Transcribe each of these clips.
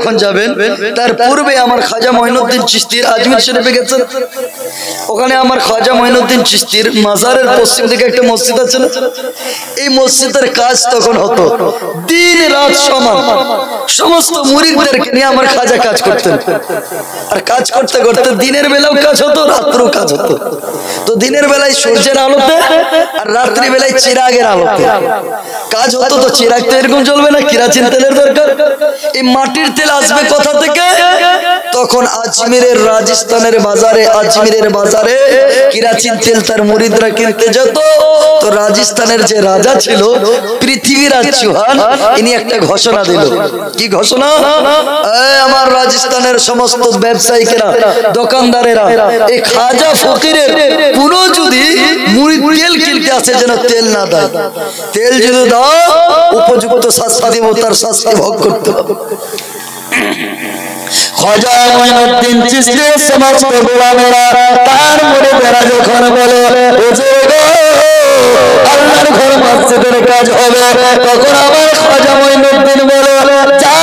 যখন যাবেন তার পূর্বে আমার খাজা মঈনুদ্দিন চিশতির আজমির শরীফে গেছেন। ওখানে আমার খাজা মঈনুদ্দিন চিশতির মাজারের পশ্চিম দিকে একটা মসজিদ আছে না, এই মসজিদের কাজ তখন হতো দিন রাত সমান। সমস্ত মুরিদদেরকে নিয়ে আমার খাজা কাজ করতেন। আর কাজ করতে করতে দিনের বেলাও কাজ হতো, রাত্রেও কাজ হতো। তো দিনের বেলায় সূর্যের আলোতে আর রাত্রি বেলায় চিরাগের আলোতে কাজ হতো। তো চিরাগ তো এরকম জ্বলবে না, কেরোসিন তেলের দরকার। এই মাটির তেল আসবে কোথা থেকে? তখন আজমিরের রাজস্থানের বাজারে, আজমিরের বাজারে কেরোসিন তেল তার মুরিদরা কিনতে যেত। তো রাজস্থানের যে রাজা ছিল পৃথিবীরাজ চৌহান, ইনি একটা ঘোষণা দিল। কি ঘোষণা? আমার রাজস্থানের সমস্ত ব্যবসায়ীরা, দোকানদারেরা এই খাজা ফকিরের পুরো যদি মুরিদ তেল কিনতে আসে যেন তেল না দেয়। তেল যদি দাও উপযুক্ত শাস্তি দিব, তার শাস্তি ভোগ করতে হবে। খাজা মঈনুদ্দিন চিশতির সমস্ত গোলামেরা তার মুরিদেরা যখন বলে হুজুর গো আল্লাহর ঘর মসজিদের কাজ হবে, তখন আমার খাজা মঈনুদ্দিন বলে যা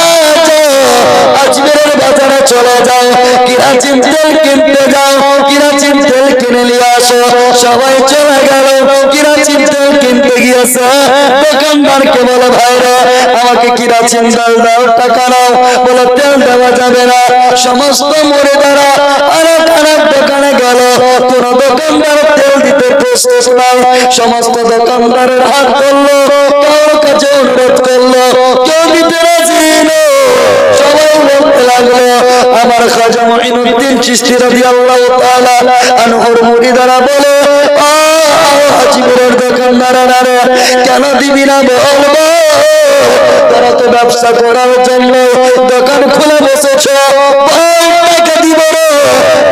আজমিরের বাজারে চলে যাও, কেরোসিন তেল কিনতে যাও, কেরোসিন তেল কিনে নিয়ে আসো। সবাই চলে গেল, কেরোসিন তেল কিনতে গিয়েছে। দোকানদারকে বলে ভাইরা আমাকে কেরোসিন তেল দাও, টাকা নাও। বলে তেল দেওয়া যাবে না। সমস্ত মুরিদেরা আরেক দোকানে গেল, কোন দোকানদার তেল দিতে প্রস্তুত নাই। সমস্ত দোকানদারের হাত ধরলো, কারোর কাছে অনুরোধ করলো, কেউ দিতে রাজি নয়। সবাই বলতে লাগলো আমার খাজা মঈনুদ্দিন চিশতি রাদিয়াল্লাহু তাআলা আনহুর মুরিদরা বলে আজমিরের দোকানদারেরা কেন দিবি না বলবো? তারা তো ব্যবসা করার জন্য দোকান খুলে বসেছো, টাকা দিব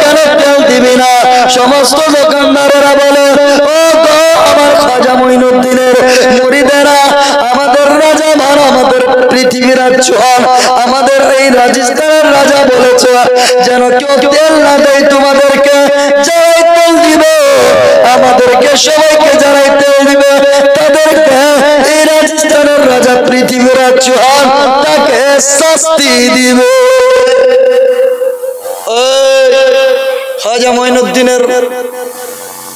কেন তেল দিবি না? সমস্ত দোকানদারেরা বলে ও গো আমার খাজা মঈনুদ্দিনের মুরিদেরা, আমাদের রাজা মান, আমাদের পৃথিবীরাজ চৌহান, আমাদের এই রাজস্থানের রাজা বলেছে যেন কেউ তেল না দেয় তোমাদেরকে। যারাই তেল দিবে আমাদেরকে, সবাইকে যারাই তেল দিবে তাদেরকে এই রাজস্থানের রাজা পৃথিবীরাজ চৌহান তাকে শাস্তি দিবে। খাজা মঈনুদ্দিনের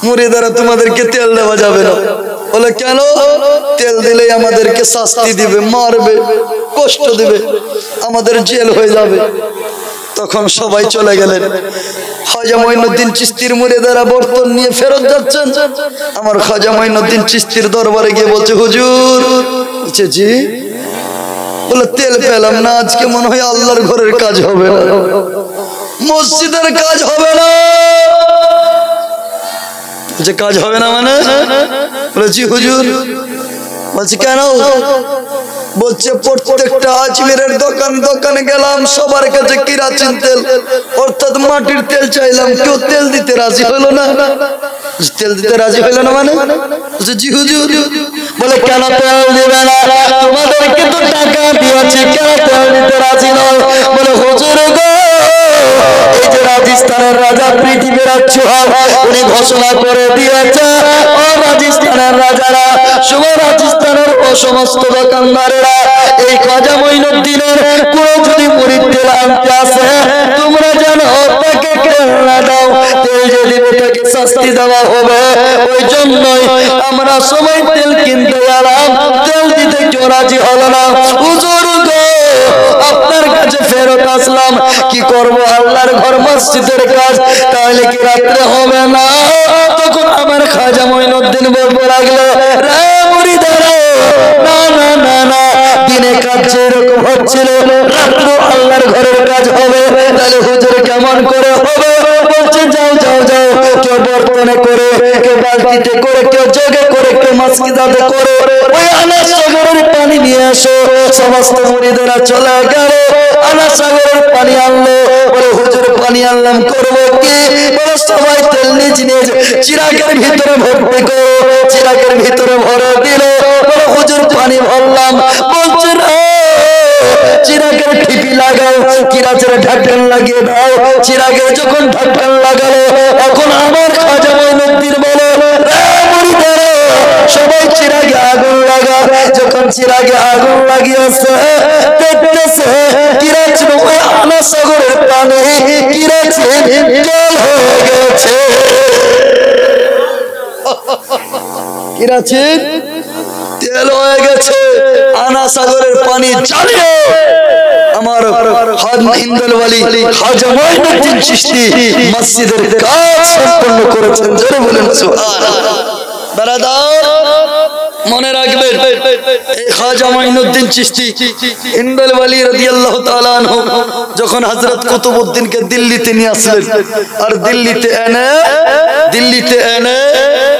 মুরিদেরা তোমাদেরকে তেল দেওয়া যাবে না। বলে কেন? তেল দিলেই আমাদেরকে শাস্তি দিবে, মারবে, কষ্ট দিবে, আমাদের জেল হয়ে যাবে। তখন সবাই চলে গেলেন। খাজা মঈনুদ্দিন চিশতির মুরিদেরা বর্তন নিয়ে ফেরত যাচ্ছেন। আমার খাজা মঈনুদ্দিন চিশতির দরবারে গিয়ে বলছে হুজুর। বলছে জি। বলে তেল পেলাম না, আজকে মনে হয় আল্লাহর ঘরের কাজ হবে না, মসজিদের কাজ হবে না। যে কাজ হবে না মানে? বলেছি হুজুর। বলছি কেন? বলছে প্রত্যেকটা আজমিরের দোকানে গেলাম, সবার কাছে কেরোসিন তেল অর্থাৎ মাটির তেল চাইলাম, কেউ তেল দিতে রাজি হলো না। তেল দিতে রাজি হলো না মানে? জি হুজুর। বলে কেন তেল দিবে না? তোমাদেরকে তো টাকা দিয়েছি, কেন তেল দিতে রাজি নয়? বলে হুজুর গো এই যে রাজস্থানের রাজা পৃথিবীরাজ চৌহান উনি ঘোষণা করে দিয়েছে ও রাজস্থানের রাজারা, শুভ রাজস্থানের ও সমস্ত দোকানদারেরা এই খাজা মঈনুদ্দিনের কোন যদি মুরিদ তেল আনতে আসে তোমরা জানো তাকে তেল না দাও, তেল যে দিবে তাকে শাস্তি দেওয়া হবে। ওই জন্যই আমরা সবাই তেল কিনতে গেলাম, তেল দিতে কেউ রাজি হলো না। হুজুর গো আপনার কাছে ফেরত আসলাম, কি করব? আল্লাহর ঘর মসজিদের কাজ, তাহলে কি রাত্রে হবে না? তখন আমার খাজা মঈনুদ্দিন বলতে লাগলো রে মুরিদেরা, না না না না, দিনে কাজ যেরকম হচ্ছিল রাত্রে আল্লাহর ঘরের কাজ হবে, তাহলে হুজুর কেমন করে হবে? বলছে যাও যাও যাও, কেউ বর্তনে করে, কেউ বালতিতে করে, কেউ জগে করে, কেউ মাসকিদাতে করে ওই আনাস সাগরের পানি নিয়ে আসো। সমস্ত মুরিদেরা চলে গেল, আনাস সাগরের পানি আনলো। বলে হুজুর পানি আনলাম, করবো কি? বলে সবাই তেল নিজ নিজ চিরাগের ভিতরে ভর্তি করো। চিরাগের ভিতরে ভরে দিল। বলে হুজুর পানি ভরলাম। বলছে চিরাগের ঠিপি লাগাও, চিরাগের ঢাকন লাগিয়ে দাও। চিরাগের যখন ঢাকন লাগালো, এখন আমার খাজা মঈনুদ্দিন বলে মুরিদেরা সবাই চিরাগে আগুন লাগা। যখন চিরাগে আগুন লাগিয়েছে দেখতেছে চিরাগ কিরাচিন তেল হয়ে গেছে। আনা সাগরের পানি চালিয়ে আমার হিন্দলওয়ালি খাজা মঈনুদ্দিন চিশতি মসজিদের কাজ সম্পন্ন করেছেন। জোরে বলেন সুবহানাল্লাহ। বারাদার মনে রাখবেন, এই খাজা মঈনুদ্দিন চিশতি হিন্দলওয়ালি রাদিয়াল্লাহু তাআলা আনহু যখন হযরত কুতুবউদ্দিনকে দিল্লিতে নিয়ে আসলেন, আর দিল্লিতে এনে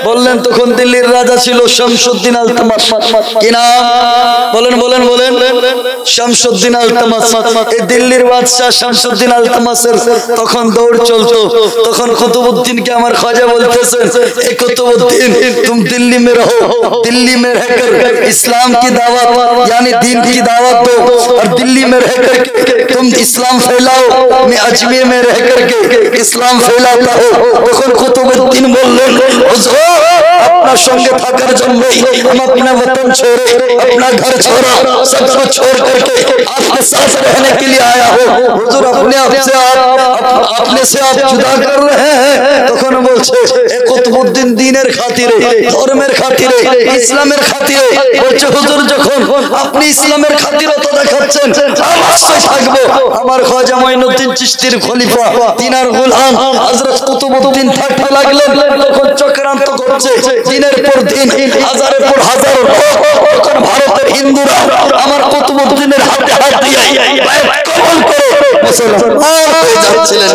বললেন, তখন দিল্লির রাজা ছিল শামসুদ্দিন আলতামাস। কি নাম? বলেন শামসুদ্দিন আলতামাস। এই দিল্লির বাদশা শামসুদ্দিন আলতামাসের তখন দৌড় চলতো। তখন কুতুবউদ্দিনকে আমার খাজা বলতেছেন, এ কুতুবউদ্দিন तुम दिल्ली में रहो, दिल्ली में रहकर इस्लाम की दावत यानी दीन की दावत दो, और दिल्ली में रहकर तुम इस्लाम फैलाओ, मैं अजमेर में रह करके इस्लाम फैलाता हूँ। तখন কুতুবউদ্দিন বললেন, হুজুর আপনার সঙ্গে থাকার জন্য हम अपना वतन छोड़े, अपना घर छोड़ा, सब कुछ छोड़ करके आपके साथ रहने के लिए आया हूँ। हुजूर अपने से आप जुदा कर रहे हैं। তখন বলছে, এ কুতুবউদ্দিন দ্বীনের খাতিরে, ধর্মের খাতিরে, ইসলামের খাতিরে বলছে, হুজুর যখন আপনি ইসলামের খাতিরতা দেখাচ্ছেন অবশ্যই থাকবো। আমার খাজা মঈনুদ্দিন চিশতির খলিফা তিনার গোলাম হযরত কুতুবউদ্দিন থাকতে লাগলেন। তখন চক্রান্ত করছে দিনের পর দিন, হাজারের পর হাজার লোক। তখন ভারতের হিন্দুরা আমার কুতুবউদ্দিনের হাতে হাত দিয়ে কবুল করে মুসলমান হয়ে যাচ্ছিলেন।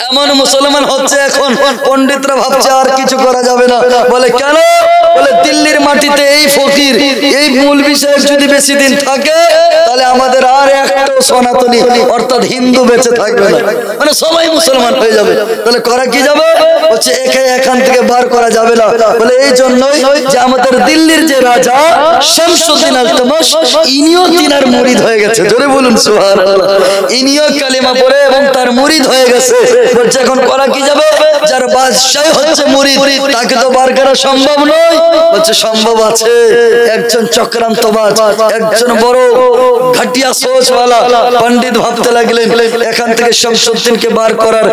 এমন মুসলমান হচ্ছে এখন, পণ্ডিতরা ভাবছে আর কিছু করা যাবে না। বলে কেন? বলে দিল্লির মাটিতে এই ফকির, এই মৌলভী সাহেব যদি বেশি দিন থাকে, তাহলে আমাদের আর একটাও সনাতনী অর্থাৎ হিন্দু বেঁচে থাকবে না, মানে সবাই মুসলমান হয়ে যাবে। তাহলে করা কি যাবে? হচ্ছে একে এখান থেকে বার করা যাবে না। বলে এই জন্যই যে আমাদের দিল্লির যে রাজা শামসুদ্দিন আলতামাস, ইনিও তিনার মুরিদ হয়ে গেছে। জোরে বলুন সুবহানাল্লাহ। ইনিও কালিমা পড়ে এবং তার মুরিদ হয়ে গেছে। বলছে এখন করা কি যাবে? যার বাদশাহ হচ্ছে মুরিদ, তাকে তো বার করা সম্ভব নয়। বলছে সম্ভব আছে। একজন চক্রান্তবাজ, একজন বড় ঘাটিয়া সোচওয়ালা পণ্ডিত ভাবতে লাগলেন, এখান থেকে শামসুদ্দিনকে বার করার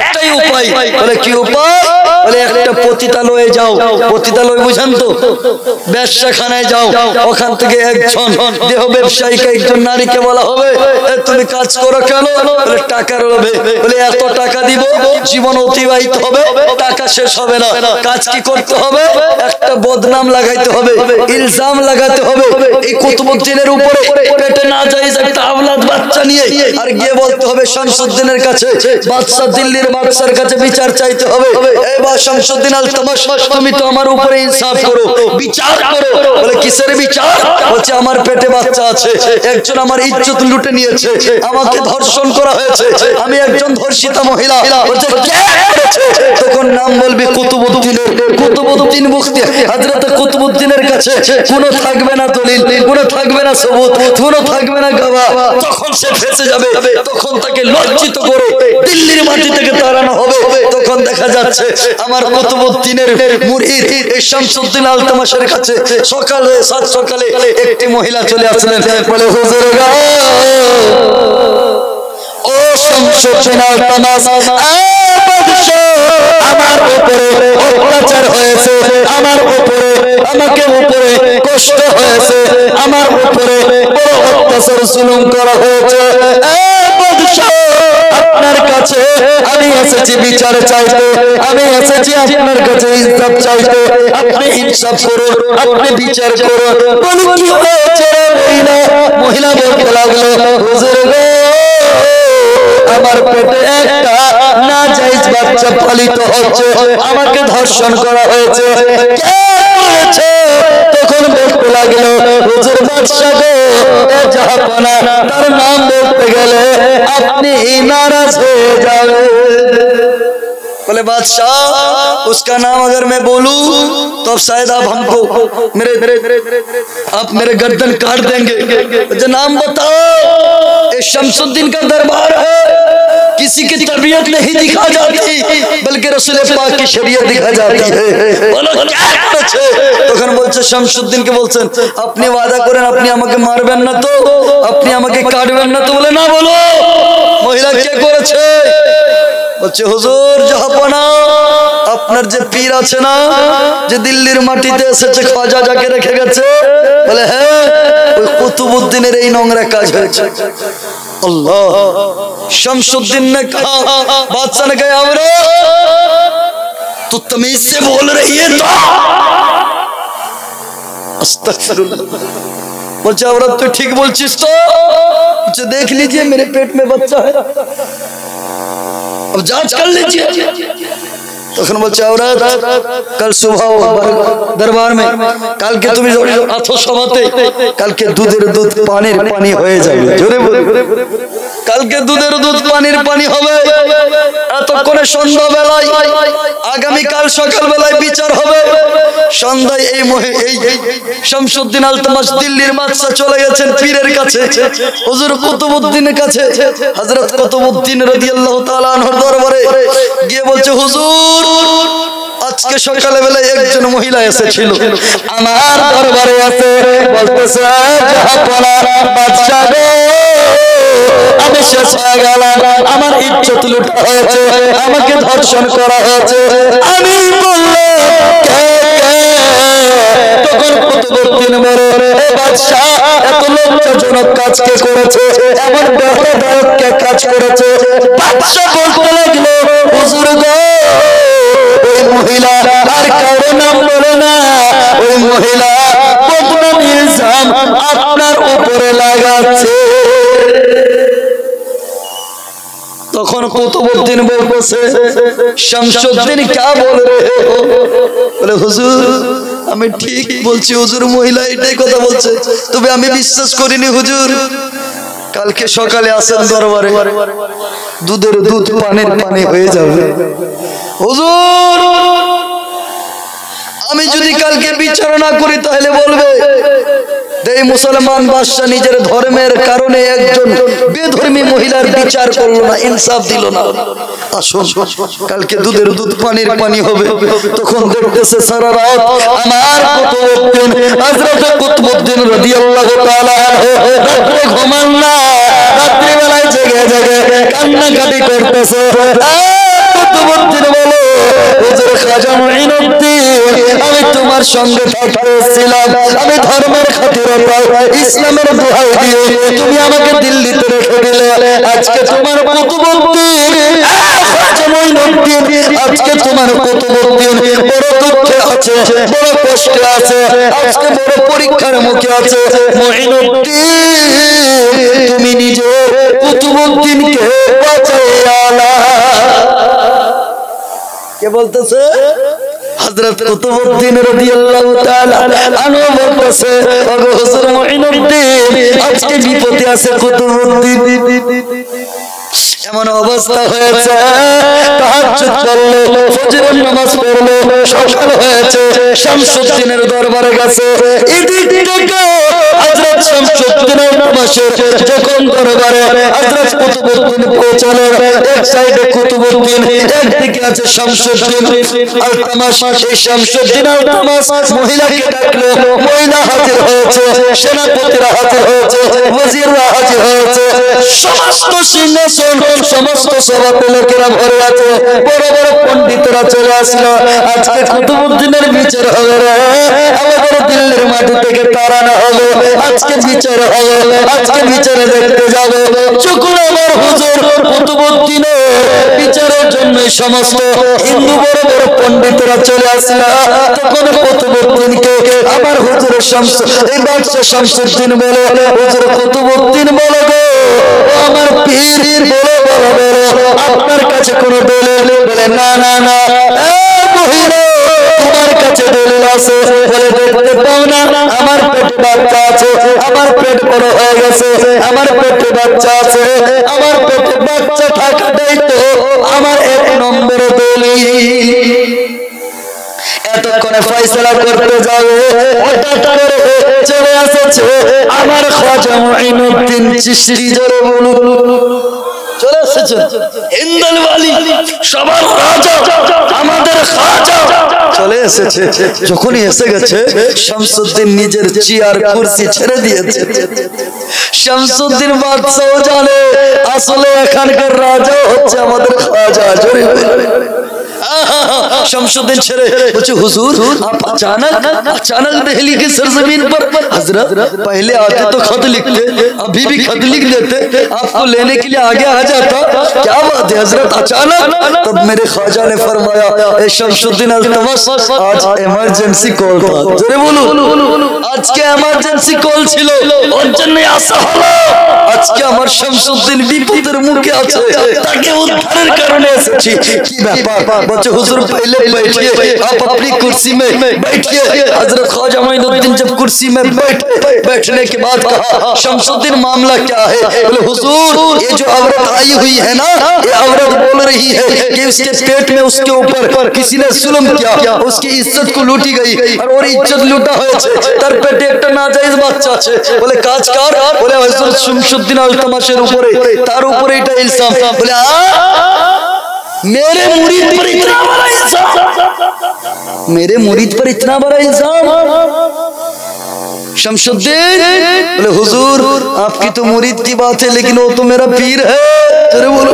একটাই উপায়। বলে কি উপায়? বলে একটা পতিতালয়ে যাও। পতিতালয় বুঝেন তো? ব্যবসাখানায় যাও। ওখান থেকে একজন দেহ ব্যবসায়ীকে, একজন নারীকে বলা হবে, তুমি কাজ করো কেন? বলে টাকার লোভে। বলে এত টাকা দিব, জীবন অতিবাহিত হবে, টাকা শেষ হবে না। কাজ কি করতে হবে? একটা বদনাম লাগাইতে হবে, ইলজাম লাগাতে হবে এই কুতুবউদ্দিনের উপরে, পেটে না যাইজ একটা আওলাদ বাচ্চা নিয়ে, আর গিয়ে বলতে হবে শামসুদ্দিনের কাছে, বাদশা দিল্লির বাদশার কাছে বিচার চাইতে হবে। এই বা শামসুদ্দিন আলতামাস, তুমি তো আমার উপরে ইনসাফ করো, বিচার করো। বলে কিসের বিচার? বলছে আমার পেটে বাচ্চা আছে, একজন আমার ইজ্জত লুটে নিয়েছে, আমাকে ধর্ষণ করা হয়েছে, আমি একজন ধর্ষিতা মহিলা। বলছে কে করেছে? তখন নাম বলবি কুতুবউদ্দিনের। কুতুবউদ্দিন মুফতি হযরত কুতুবউদ্দিনের কাছে কোনো থাকবে না দলিল, কোনো থাকবে না সবুত, কোনো থাকবে না গওয়া। তখন সে ফেঁসে যাবে। তখন তাকে লজ্জিত করে দিল্লির মাটি থেকে তাড়ানো হবে। তখন দেখা যাচ্ছে আমার কুতুবউদ্দিনের মুরিদ এই শামসুদ্দিন আলতামাসের কাছে সকালে সাত সকালে একটি মহিলা চলে আসলেন। বলে হুজুর গো, ও শামসুদ্দিন আলতামাস, আমার উপরে অত্যাচার হয়েছে, আমার উপরে, আমাকে উপরে কষ্ট হয়েছে, আমার উপরে বড় অত্যাচার জুলুম করা হয়েছে। আপনার কাছে আমি এসেছি বিচার চাইতে, আমি এসেছি আপনার কাছে ইনসাফ চাইতে। আপনি ইনসাফ করুন, আপনি বিচার করুন। বলুন কি হয়েছে? মহিলা বলতে লাগলো, হুজুর গো, আমার পেটে একটা নাজায়েজ বাচ্চা পালিত হচ্ছে, আমাকে ধর্ষণ করা হয়েছে। কে করেছে? তখন বলতে লাগলো, হুজুর বাদশা গো, এ জাহাপনা, তার নাম বলতে গেলে আপনি নারাজ হয়ে যাবেন। बोले बादशाह, उसका नाम अगर मैं बोलूं तो शायद आप हमको आप मेरे गर्दन काट देंगे। जो नाम बताओ। ये शमसुद्दीन का दरबार है, किसी की तबीयत नहीं दिखा जाती, बल्कि रसूल पाक की शरीयत दिखा जाती है। बोलो क्या करेছে? তখন বলছে শামসুদ্দিনকে বলছেন, আপনি ওয়াদা করেন আপনি আমাকে মারবেন না তো, আপনি আমাকে কাটবেন না তো? বলে না, বলো মহিলা কে করেছে? বলছে হুজুর জাহাপনা, আপনার যে পীর আছে না, যে দিল্লির মাটিতে এসেছে, খাজা যাকে রেখে গেছে, বলে হ্যাঁ ওই কুতুবউদ্দিনের এই নোংরা কাজ হয়েছে। अल्लाह शमसुद्दीन ने कहा, बादशाह ने कहा अमरा तू तमीज से बोल रही है तो अस्तगफिरुल्लाह। बोलছে अमरा तू ठीक बोलছিস तो? मुझे देख लीजिए मेरे पेट में बच्चा है, अब जांच कर लीजिए। তখন বলছে औरत कल सुबह दरबार में कल के तुम আছো সভাতে, কালকে দুধের দুধ পানির পানি হয়ে যাবে। জোরে বল, কালকে দুধের দুধ পানির পানি হবে। এতক্ষণে সন্ধ্যা বেলায়, আগামী কাল সকাল বেলায় বিচার হবে। সন্ধ্যায় এই শামসুদ্দিন আলতামাশ দিল্লির বাদশা চলে গেছেন পীরের কাছে, হুজুর কুতুবউদ্দিনের কাছে। হযরত কুতুবউদ্দিন রাদিয়াল্লাহু তাআলা আনহুর দরবারে গিয়ে বলছে, হুজুর আজকে সকালে বেলায় একজন মহিলা এসেছিল আমার দরবারে আছে, বলতেছে জাহাপনা বাদশা গো আমি শেষ হয়ে গেলাম, আমার ইজ্জত লুটা হয়েছে, আমাকে ধর্ষণ করা হয়েছে। আমি বললাম তখন কুতুবউদ্দিন বলে, বাদশা এত লজ্জাজনক কাজ কে করেছে, এমন বেহুদাদারক কে কাজ করেছে? বাদশা বলতে লাগলো, হুজুর গো ওই মহিলা আর কারো নাম বলে না, ওই মহিলা বদনাম ইলজাম আপনার উপরে লাগাচ্ছে। তখন কুতুবউদ্দিন বলতেছে, শামসুদ্দিন क्या बोल रहे हो? বলে হুজুর আমি ঠিক বলছি হুজুর, মহিলা এটাই কথা বলছে, তবে আমি বিশ্বাস করিনি হুজুর। কালকে সকালে আসেন দরবারে, দুধের দুধ পানির পানি হয়ে যাবে। হুজুর আমি যদি কালকে বিচার না করি তাহলে বলবে এই মুসলমান বাদশা নিজের ধর্মের কারণে একজন বেধর্মী মহিলার বিচার করলো না, ইনসাফ দিল না। আসুন কালকে দুধের দুধ পানির পানি হবে। তখন দেখতেছে সারা রাত আমার কুতুবউদ্দিন হযরত কুতুবউদ্দিন রাদিয়াল্লাহু তাআলা রাতে ঘুমান না, রাত্রি বেলায় জেগে জেগে কান্নাকাটি করতেছে। কুতুবউদ্দিন বলে, হুজুর খাজা মুঈনুদ্দিন আমি তোমার সঙ্গে থাকতেছিলাম, আমি ধর্মের খাতিরতা ইসলামের দোহাই দিয়ে তুমি আমাকে দিল্লিতে রেখে দিলে, আজকে তোমার কুতুবউদ্দিন খাজা মুঈনুদ্দিন, আজকে তোমার কুতুবউদ্দিন বড় দুঃখে আছে, বড় কষ্টে আছে, আজকে বড় পরীক্ষার মুখে আছে। মুঈনুদ্দিন তুমি নিজে কুতুবউদ্দিনকে বাঁচাইয়া না। কে বলতেছে? হযরত কুতুবউদ্দিন রাদিয়াল্লাহু তাআলা আনহু বলতেছে, ওগো হুজুর মুঈনুদ্দিন আজকে বিপদে আছে কুতুবউদ্দিন, এমন অবস্থা হয়েছে তাহাজ্জুদ করলো, ফজরের নামাজ পড়লো, সকাল হয়েছে, শামসুদ্দিনের দরবারে গেছে। এদিক থেকে হযরত শামসুদ্দিনের নামাজের যখন দরবারে হযরত কুতুবউদ্দিন পৌঁছালো, এক সাইডে কুতুবউদ্দিন, একদিকে আছে শামসুদ্দিন আলতামাশ। এই শামসুদ্দিন আলতামাশ মহিলাকে ডাকলো, মহিলা হাজির হয়েছে, সেনাপতিরা হাজির হয়েছে, ওয়াজিররা হাজির হয়েছে, সমস্ত সিংহাসন সমস্ত সভাতে লোকেরা ভরে আছে, বড় বড় পণ্ডিতরা চলে আসলো। আজকে কুতুবউদ্দিনের বিচার হবে, আমাদের দিল্লির মাটি থেকে তাড়ানো হবে, আজকে বিচার হবে, আজকে বিচারে দেখতে যাবে। চকুল আমার হুজুর কুতুবউদ্দিনের বিচারের জন্য সমস্ত হিন্দু বড় বড় পণ্ডিতরা চলে আসলো। তখন কুতুবউদ্দিনকে আমার হুজুরের এই বাদশা শামসুদ্দিন বলে, হুজুর কুতুবউদ্দিন বলে গো আমার পীর বলে বলে আপনার কাছে কোনো দলিল? বলে না না না। মহিলা তোমার কাছে দলিল আছে? বলে দেখতে পাও না আমার পেটে বাচ্চা আছে, আমার পেট বড় হয়ে গেছে, আমার পেটে বাচ্চা আছে, আমার পেটে বাচ্চা থাকাটাই তো আমার এক নম্বর দলিল। এতক্ষণে ফয়সালা করতে যাবে, হঠাৎ করে চলে আসছে আমার খাজা মুঈনুদ্দিন চিশতি। জোরে বলুন, চলে এসেছে হিন্দুল ওয়ালি, সবার রাজা আমাদের খাজা চলে এসেছে। যখনই এসে গেছে শামসুদ্দিন নিজের চেয়ার কুরসি ছেড়ে দিয়েছে। শামসুদ্দিন বাদশাও জানে আসলে এখানকার রাজা হচ্ছে আমাদের খাজা। জোরে शमसुद्दीन ছেড়ে বলছে হুজুর आप अचानक दिल्ली की सरजमीन पर हजरत पहले आते तो खत लिखते अभी भी खत लिख देते आपको लेने के लिए आगे आ जाता क्या बात है हजरत अचानक तब मेरे ख्वाजा ने फरमाया ए शमसुद्दीन अल्तमस आज इमरजेंसी कॉल था জোরে বলুন আজকে ইমার্জেন্সি কল ছিল ওর জন্য আসা হলো আজকে আমার শমসুদ্দীন বিপদের মুখে আছে তাকে উদ্ধারের কারণে এসেছি কি ব্যাপার বলছে হুজুর पहले बैठिए आप अपनी कुर्सी में बैठिए हजरत ख्वाजा मोइनुद्दीन जब कुर्सी में बैठने के बाद कहा शमसुद्दीन मामला क्या है बोले हुजूर ये जो औरत आई हुई है ना ये औरत बोल रही है कि उसके पेट में उसके ऊपर किसी ने जुल्म किया उसकी इज्जत को लूटी गई और इज्जत लूटा হয়েছে তার পেটে একটা নাজায়েজ বাচ্চা আছে বলে কাজ কর বলে হযরত শমসুদ্দীন আলতামাশের উপরে তার উপরে এটা ইলজাম বলে मेरे मुरीद पर इतना बड़ा इल्जाम मेरे मुरीद पर इतना बड़ा इल्जाम शमसुद्दीन बोले हुजूर आपकी तो मुरीद की बात है लेकिन वो तो मेरा पीर है अरे बोलो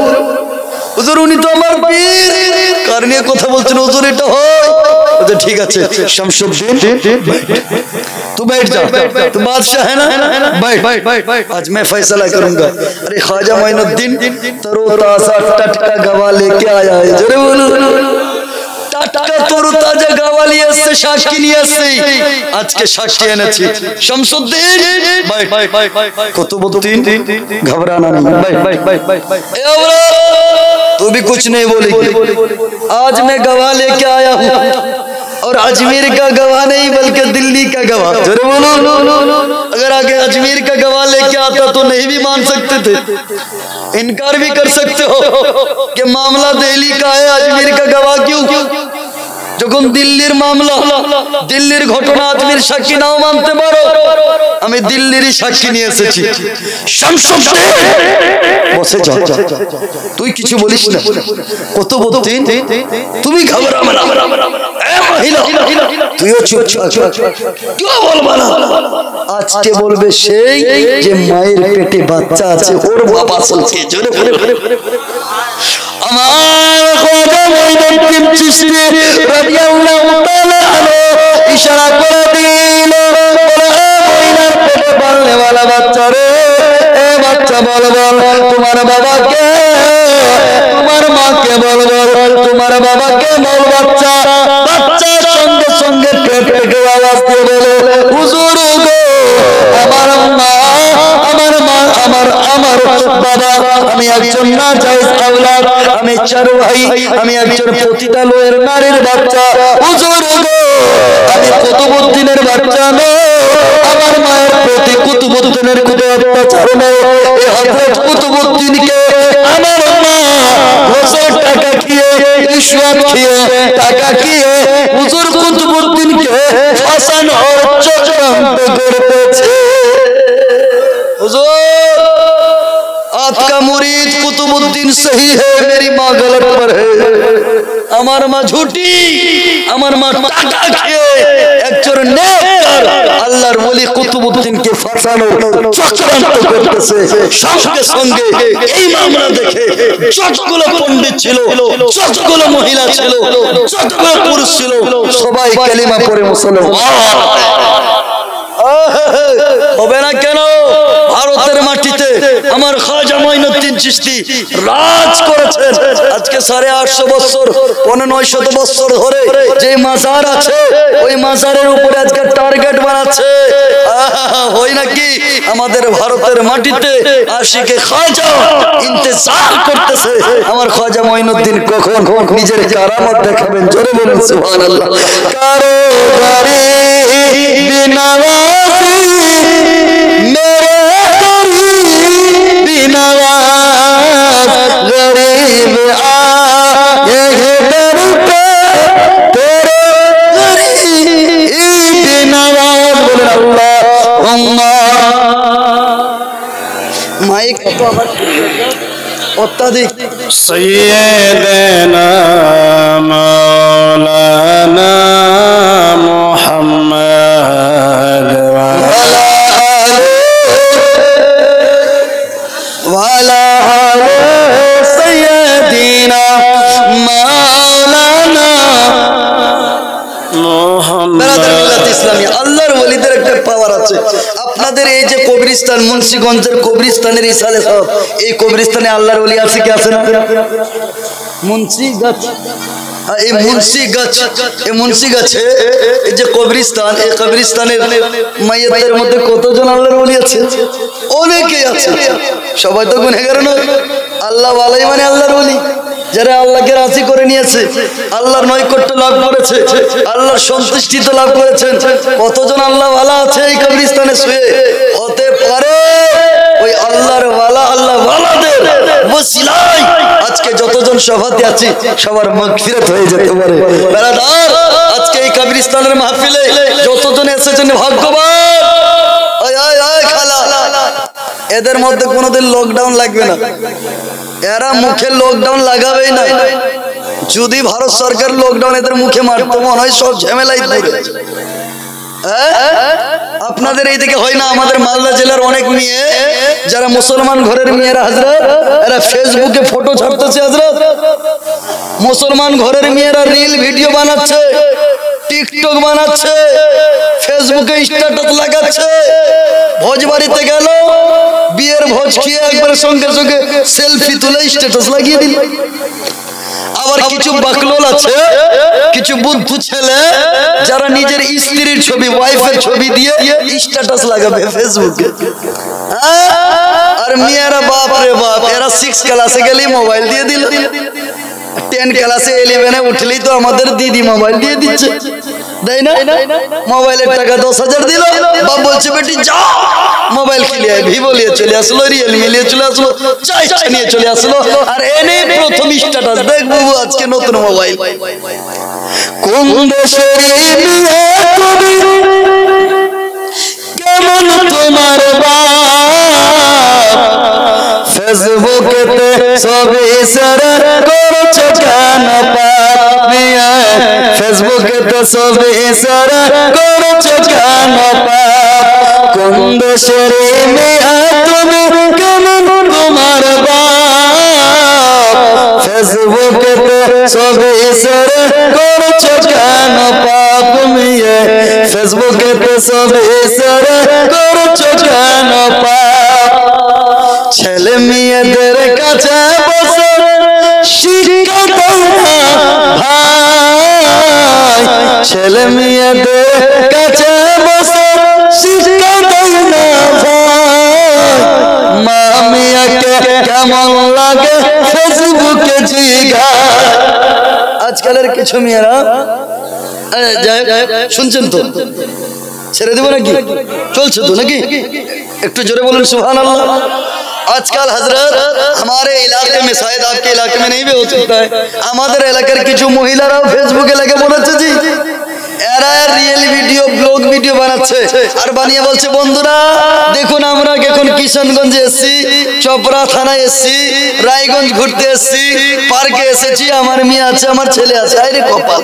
हुजूर उन्हीं तो हमारा पीर करने কথা বলছেন হুজুর এটা হয় तो ठीक है शमसुद्दीन तू बैठ जा तू बादशाह है ना बैठ आज मैं फैसला करूंगा अरे ख्वाजा मोइनुद्दीन तरोताजा टटका गवाह लेके आया है जरे बोलो টাটকা তরতাজা গাওয়া নিয়ে আসছে সাক্ষী নিয়ে আসছে আজকে সাক্ষী এনেছি শমসুদ্দীন কুতুবউদ্দিন घबराना नहीं ए औरत तू भी कुछ नहीं बोलेगी आज मैं गवाह लेके आया हूं और अजमेर का गवाह नहीं बल्कि दिल्ली का गवाह जरूर बोलो अगर आगे अजमेर का गवाह लेके आता तो नहीं भी मान सकते थे इनकार भी कर सकते हो कि मामला दिल्ली का है अजमेर का गवाह क्यों যখন দিল্লির মামলা দিল্লির ঘটনা আজমির সাক্ষী নাও মানতে পারো আমি দিল্লিরই সাক্ষী নিয়ে এসেছি শমসুদ্দীন বসে যা তুই কিছু বলিস না কুতুবউদ্দিন তুমি ঘবরাবে না এ মহিলা তুইও চুপ কেউ বলবা না আজকে বলবে সেই যে মায়ের পেটে বাচ্চা আছে ওর বাবা আসলকে জোরে বলে আমার খ্বাজা মোইনুদ্দিন চিশতি রাদিয়াল্লাহু তাআলা আনহু ইশারা করে দিল বলে মহিলার পেটে পালনে वाला বাচ্চা রে এ বাচ্চা বল তোমার বাবাকে তোমার মাকে বল তোমার বাবাকে বল বাচ্চা সঙ্গে সঙ্গে পেট থেকে আওয়াজ দিয়ে বলে হুজুর গো আমার মা আমার বাবা আমি একজন নাজায়েজ আওলাদ আমি চারওয়াহি আমি একজন পতিতালয়ের নারীর বাচ্চা হুজুর গো আমি কুতুবউদ্দিনের বাচ্চা নই আমার মায়ের প্রতি কুতুবউদ্দিনের কোনো অত্যাচার নেই এই হযরত কুতুবউদ্দিনকে আমার মা ঘোষের টাকা খেয়ে রিশওয়াত খেয়ে টাকা খেয়ে হুজুর কুতুবউদ্দিনকে ফাঁসানোর চক্রান্ত করতেছে हुजूर आपका मुरीद कुतुबुद्दीन सही है मेरी माँ गलत पर है আমার মা ঝুটি আমার মা টাকা খেয়ে একজন নেককার আল্লাহর ওলি কুতুবউদ্দিনকে ফাঁসানোর চক্রান্ত করতেছে সঙ্গে সঙ্গে এই মামলা দেখে যতগুলো পণ্ডিত ছিল যতগুলো মহিলা ছিল যতগুলো পুরুষ ছিল সবাই কালিমা পড়ে মুসলমান হবে না কেন ভারতের মাটিতে আমার খ্বাজা মোইনুদ্দিন চিশতি রাজ করেছেন আজকে 850 বছর 900 বছর ধরে যে মাজার আছে ওই মাজারের উপরে আজকে টার্গেট বানাচ্ছে হয় নাকি আমাদের ভারতের মাটিতে আশিকে খ্বাজা ইন্তজার করতেছে আমার খ্বাজা মোইনুদ্দিন কখন নিজের কারামত দেখাবেন জোরে বলুন সুবহানাল্লাহ কারো বাড়ি বিনাওয়াজি मेरे बिनवाज गरीब आए दर पे तेरे गरीब नवाज बोले अल्लाहुम्मा माइक तो আবার অত্যাধিক सय्यदना मौलाना मुहम्मद वाला सय्यदना मौलाना আল্লাহর ওলিদের একটা পাওয়ার আছে। আপনাদের এই যে কবরস্থান, মুন্সিগঞ্জের কবরস্থানের ইসালে সাহেব, এই কবরস্থানে আল্লাহর ওলি আছে কি আছে না? মুন্সি গাছ, এই মুন্সি গাছ, এই মুন্সি গাছে এই যে কবরস্থান, এই কবরস্থানের মাইয়াতের মধ্যে কতজন আল্লাহর ওলি আছে? অনেকেই আছে। সবাই তো গুনাহগার নয়। আল্লাহ ওয়ালাই মানে আল্লাহর ওলি, যারা আল্লাহকে রাজি করে নিয়েছে, আল্লাহর নৈকট্য লাভ করেছে, আল্লাহর সন্তুষ্টি লাভ করেছেন। কতজন আল্লাহ ওয়ালা আছে এই কবরস্থানে শুয়ে? হতে পারে ওই আল্লাহর ওয়ালা, আল্লাহ ওয়ালাদের ওসিলায় আজকে যতজন সভাতে আছি সবার মাগফিরাত হয়ে যেতে পারে। বেরাদার, আজকে এই কবরস্থানের মাহফিলে যতজন এসেছেন ভাগ্যবান। খালা, এদের মধ্যে কোনোদিন লকডাউন লাগবে না, এরা মুখে লকডাউন লাগাবেই না। যদি ভারত সরকার লকডাউন এদের মুখে মারতো মনে হয় সব ঝামেলাই পড়ে। আপনাদের এইদিকে হয় না? আমাদের মালদা জেলার অনেক মেয়ে যারা মুসলমান ঘরের মেয়েরা হযরত, এরা ফেসবুকে ফটো ছাড়তেছে হযরত। মুসলমান ঘরের মেয়েরা রিল ভিডিও বানাচ্ছে, টিকটক বানাচ্ছে, ফেসবুকে স্ট্যাটাস লাগাচ্ছে। ভোজ বাড়িতে গেল, বিয়ের ভোজ খেয়ে একবার সঙ্গে সঙ্গে সেলফি তুলে স্ট্যাটাস লাগিয়ে দিল। আবার কিছু বাকলোল আছে, কিছু বুদ্ধু ছেলে যারা নিজের স্ত্রীর ছবি, ওয়াইফের ছবি দিয়ে স্ট্যাটাস লাগাবে ফেসবুকে। আর মেয়েরা বাপ রে বাপ, এরা 6 ক্লাসে গেলেই মোবাইল দিয়ে দিল, 10 ক্লাসে 11-এ উঠলেই তো আমাদের দিদি মোবাইল দিয়ে দিচ্ছে, তাই না? মোবাইলের টাকা 10,000 দিল, বাপ বলছে বেটি যাও মোবাইল কিনে আয়। ভিভো নিয়ে চলে আসলো, রিয়েলমি নিয়ে চলে আসলো, চাইছা নিয়ে চলে আসলো, আর এনে প্রথম স্ট্যাটাস, দেখ বাবু আজকে নতুন মোবাইল। কোন দেশের মেয়ে তুমি, কেমন তোমার বাপ, ফেসবুকেতে সবে ইশারা করছো কেন পাপ মিয়া, ফেসবুকেতে সবে ইশারা করছো কেন পাপ। কোন দেশের মেয়ে তুমি, কেমন তোমার বাপ, ফেসবুকেতে সবে ইশারা করছো কেন পাপ মিয়া, ফেসবুকেতে সবে ইশারা করছো কেন পাপ। ছেলে মেয়েদের কাছে বসে শিক্ষা দাও না ভাই, ছেলে মেয়েদের কাছে বসে শিক্ষা দাও না ভাই। মা মিয়াকে কেমন লাগে ফেসবুকে জিগায়। আজকালের কিছু মেয়েরা, শুনছেন তো, ছেড়ে দেবো নাকি? চলছে তো নাকি? একটু জোরে বলুন सुभान-अल्लाह। आजकल हजरत हमारे इलाके में, शायद आपके इलाके में नहीं भी हो सकता है, हमारे এলাকার কিছু মহিলারাও ফেসবুকে লাগে বলেছে জি, এরা রিয়েল ভিডিও, ব্লগ ভিডিও বানাচ্ছে, আর বানিয়ে বলছে বন্ধুরা দেখুন আমরা এখন কিশনগঞ্জে এসেছি, চপরা থানায় এসেছি, রায়গঞ্জ ঘুরতে এসেছি, পার্কে এসেছি, আমার মেয়ে আছে, আমার ছেলে আছে। আরে কপাল,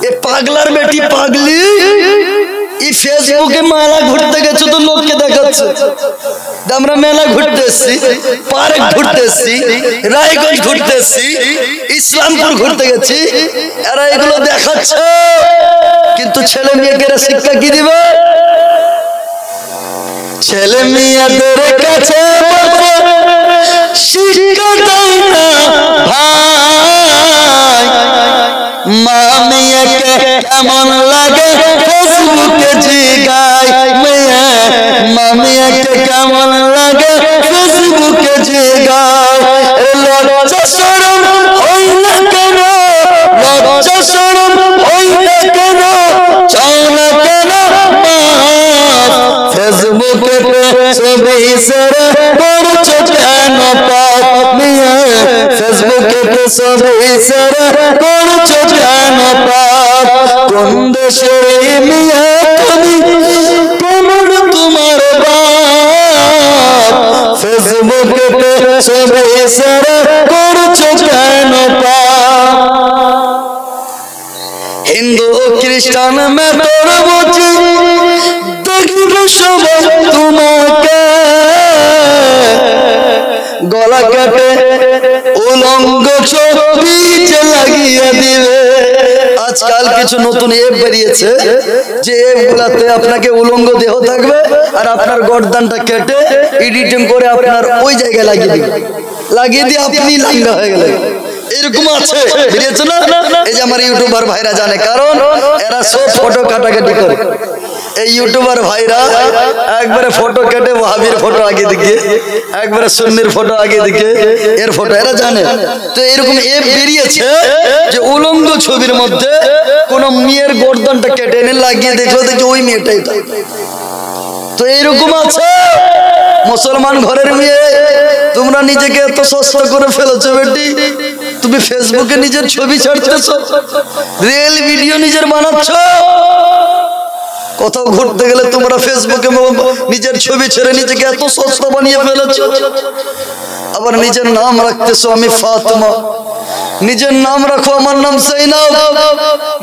এ পাগলার বেটি পাগলি, এই ফেসবুকে মেলা ঘুরতে গেছে তো লোককে দেখাচ্ছে আমরা মেলা ঘুরতে এসেছি, পার্ক ঘুরতে এসেছি, রায়গঞ্জ ঘুরতে এসেছি, ইসলামপুর ঘুরতে গেছি, এরা এগুলো দেখাচ্ছে। কিন্তু ছেলে মেয়েকে শিক্ষা কি দিবে? ছেলে মেয়েদের কাছে শিক্ষা দেয় না ভাই। মা মেয়েকে কেমন লাগে ফেসবুকে জিগায়, মা মেয়েকে কেমন লাগে ফেসবুকে জিগায়। লজ্জা শরম হয় না কেন, লজ্জা শরম হয় না কেন, চাও না কেন ফেসবুকে ছবি ইশারা করছো কেন পাপ মিয়া, ফেসবুকে ছবি ইশারা করছো কেন পাপ। কোন দেশের মিয়া তুমি, কেমন তোমার বাপ, ফেসবুকে ছবি ইশারা করছো কেন পাপ। হিন্দু খ্রিস্টান মে তোর বুঝি দেখবে সবাই তোমাকে, গলা কেটে উলঙ্গ উলঙ্গ ছবি লাগিয়ে দিবে। আজকাল কিছু নতুন অ্যাপ বেরিয়েছে, যে অ্যাপগুলাতে আপনাকে উলঙ্গ দেহ থাকবে আর আপনার গর্দানটা কেটে এডিটিং করে আপনার ওই জায়গায় লাগিয়ে দিয়ে আপনি লাঙ্গা হয়ে গেলেন। এরকম আছে, বেরিয়েছে না? এই যে আমার ইউটিউবার ভাইরা জানে, কারণ এরা সব ফটো কাটাকাটি করে। এই ইউটিউবার ভাইরা একবারে ফটো কেটে ওয়াহাবির ফটো আগে দিকে, একবারে সুন্নির ফটো আগে দিকে, এর ফটো এরা জানে। তো এরকম অ্যাপ বেরিয়েছে যে উলঙ্গ ছবির মধ্যে কোন মেয়ের গর্দনটা কেটে এনে লাগিয়ে দেখলো, দেখি ওই মেয়েটাই। তো এইরকম আছে। মুসলমান ঘরের মেয়ে, তোমরা নিজেকে এত সস্তা করে ফেলেছো বেটি। তুমি ফেসবুকে নিজের ছবি ছাড়তেছো, রিয়েল ভিডিও নিজের বানাচ্ছ। কোথাও ঘুরতে গেলে তোমরা ফেসবুকে নিজের ছবি ছেড়ে নিজেকে এত সস্তা বানিয়ে ফেলেছো। আবার নিজের নাম রাখতেছো আমি ফাতেমা, নিজের নাম রাখো আমার নাম জাইনাব,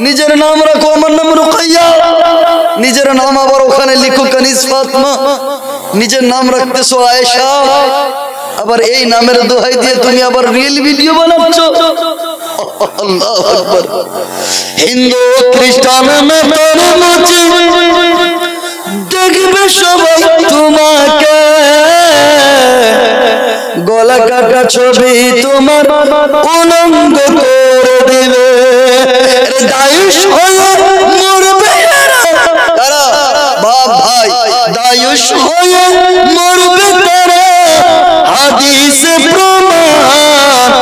নিজের নাম রাখো আমার নাম রুকাইয়া, নিজের নাম আবার ওখানে লিখো কানিজ ফাতেমা, নিজের নাম রাখতেছো আয়েশা। আবার এই নামের দোহাই দিয়ে তুমি আবার রিয়েল ভিডিও বানাচ্ছ। আল্লাহু আকবার। হিন্দু খ্রিস্টান দেখবে সবাই তোমাকে, গলা কাটা ছবি তোমার উলঙ্গ করে দিবে। দায়ুষ হয়ে মরবে তারা, বাপ ভাই, দায়ুষ হয়ে মরবে তারা, হাদিসে প্রমাণ।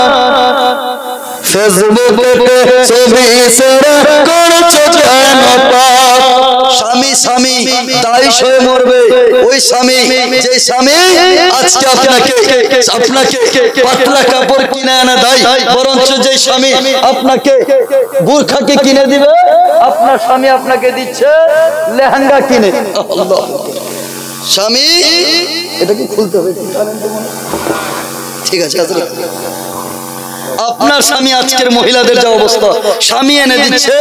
ফেসবুকে ছবি ছেড়ে করছো কেন পাপ? স্বামী স্বামী দায়ুষ হয়ে মরবে, ওই স্বামী যে স্বামী আজকে আপনাকে পাতলা কাপড় কিনে এনে দেয়, বরঞ্চ যে স্বামী আপনাকে বুরখাকে কিনে দিবে, আপনার স্বামী আপনাকে দিচ্ছে লেহেঙ্গা কিনে। স্বামী এটা কি খুলতে হবে? ঠিক আছে, আপনার স্বামী আজকের মহিলাদের যা অবস্থা, স্বামী এনে দিচ্ছে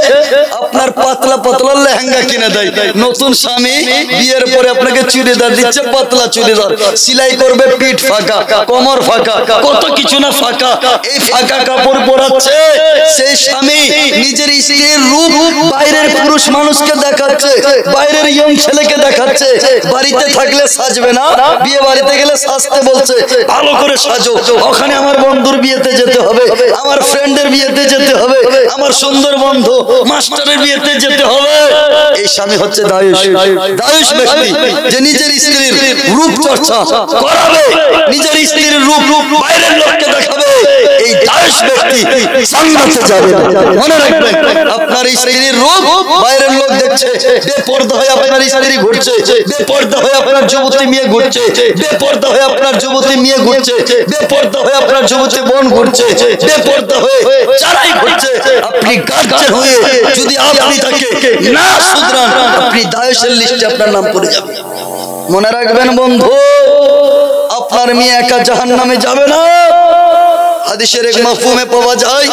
আপনার পাতলা পাতলা লেহেঙ্গা কিনে দেয়। নতুন স্বামী বিয়ের পরে আপনাকে চুড়িদার দিচ্ছে, পাতলা চুড়িদার, সিলাই করবে পিঠ ফাঁকা, কোমর ফাঁকা, কত কিছু না ফাঁকা। এই ফাঁকা কাপড় পরাচ্ছে সেই স্বামী নিজের স্ত্রীর রূপ বাইরের পুরুষ মানুষকে দেখাচ্ছে, বাইরের ইয়ং ছেলেকে দেখাচ্ছে। বাড়িতে থাকলে সাজবে না, বিয়ে বাড়িতে গেলে সাজতে বলছে, ভালো করে সাজো, ওখানে আমার বন্ধুর বিয়েতে যেতে হবে, আমার ফ্রেন্ডের বিয়েতে যেতে হবে, আমার সুন্দর বন্ধু মাস্টারের বিয়েতে যেতে হবে। এই স্বামী হচ্ছে দায়ুষ। দায়ুষ ব্যক্তি যে নিজের স্ত্রীর রূপ চর্চা করাবে, নিজের স্ত্রীর রূপ বাইরের লোককে দেখাবে, এই দায়ুষ ব্যক্তি জান্নাতে যাবে। মনে রাখবেন, আপনার স্ত্রীর রূপ বাইরের লোক দেখছে, বেপরদা হয়ে আপনার স্ত্রী ঘুরছে, বেপরদা হয়ে আপনার যুবতী মেয়ে ঘুরছে, বেপরদা হয়ে আপনার যুবতী মেয়ে ঘুরছে, বেপরদা হয়ে আপনার যুবতী বোন ঘুরছে, বেপরদা হয়ে যারাই ঘুরছে, আপনি গার্জেন হয়ে যদি আপনি তাকে না শুধরান, আপনি দায়ুষের লিস্টে আপনার নাম পড়ে যাবে। মনে রাখবেন বন্ধু, আপনার মেয়ে একা জাহান্নামে যাবে না। হাদিসের এক মাফহুমে পাওয়া যায়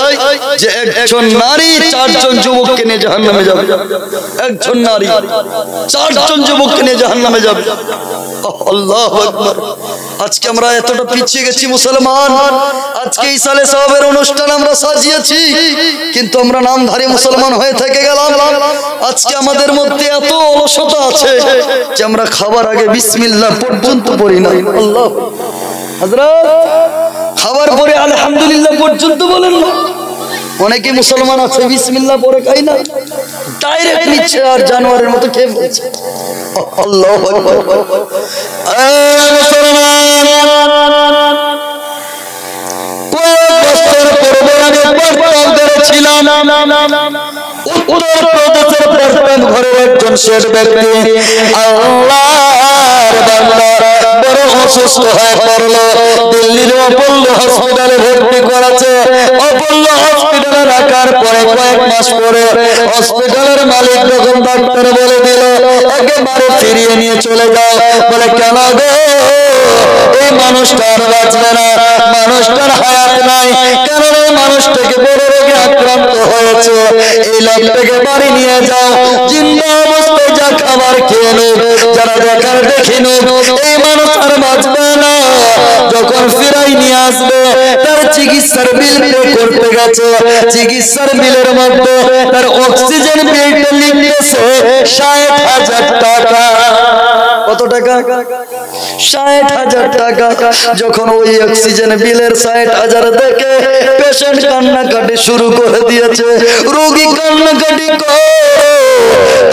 যে একজন নারী চারজন যুবককে নিয়ে জাহান্নামে যাবে। একজন নারী চারজন যুবককে নিয়ে জাহান্নামে যাবে। আল্লাহু আকবার। আজকে আমরা এতটা পিছিয়ে গেছি মুসলমান। আজকে ইসালে সাহাবের অনুষ্ঠান আমরা সাজিয়েছি, কিন্তু আমরা নামধারী মুসলমান হয়ে থেকে গেলাম। আজকে আমাদের মধ্যে এত অলসতা আছে যে আমরা খাবার আগে বিসমিল্লাহ পর্যন্ত পড়ি না। আল্লাহ হযরত খাবার পরে আলহামদুলিল্লাহ পর্যন্ত বলেন না। অনেকে মুসলমান আছে বিসমিল্লাহ পরে খাই না, ডাইরেক্ট নিচ্ছে আর জানোয়ারের মতো খেয়ে ফেলছে। আল্লাহু আকবার। মুসলমান কয়েক বছর পূর্বে আমি পার্টনারদের ছিলাম উত্তর প্রদেশের পার্টনার ঘরের একজন শেঠ ব্যক্তি, আল্লাহর বান্দা, বড় অসুস্থ হয়ে পড়ল। দিল্লির অপোলো হসপিটালে ভর্তি করেছে। অপোলো হসপিটালে রাখার পরে কয়েক মাস পরে হসপিটালের মালিক যখন ডাক্তার বলে দিল একেবারে ফিরিয়ে নিয়ে চলে যাও, বলে কেন গো, এই মানুষটা আর বাঁচবে না, মানুষটার হায়াত নাই, কারণ এই মানুষটাকে বড় রোগে আক্রান্ত হয়েছে। এই লোকটাকে বাড়ি নিয়ে যাও, জিন্দা অবস্থায় যা খাবার খেয়ে নেব, যারা দেখার দেখে নেব, এই মানুষ আর বাঁচবে না। যখন ফিরাই নিয়ে আসবে তার চিকিৎসার বিল পে করতে গেছে, চিকিৎসার বিলের মধ্যে তার অক্সিজেন বিলটা লিখেছে ৬০,০০০ টাকা। কত টাকা? ৬০,০০০ টাকা। যখন ওই অক্সিজেন বিলের ৬০,০০০ দেখে পেশেন্ট কান্নাকাটি শুরু করে দিয়েছে, রোগী কান্নাকাটি করে।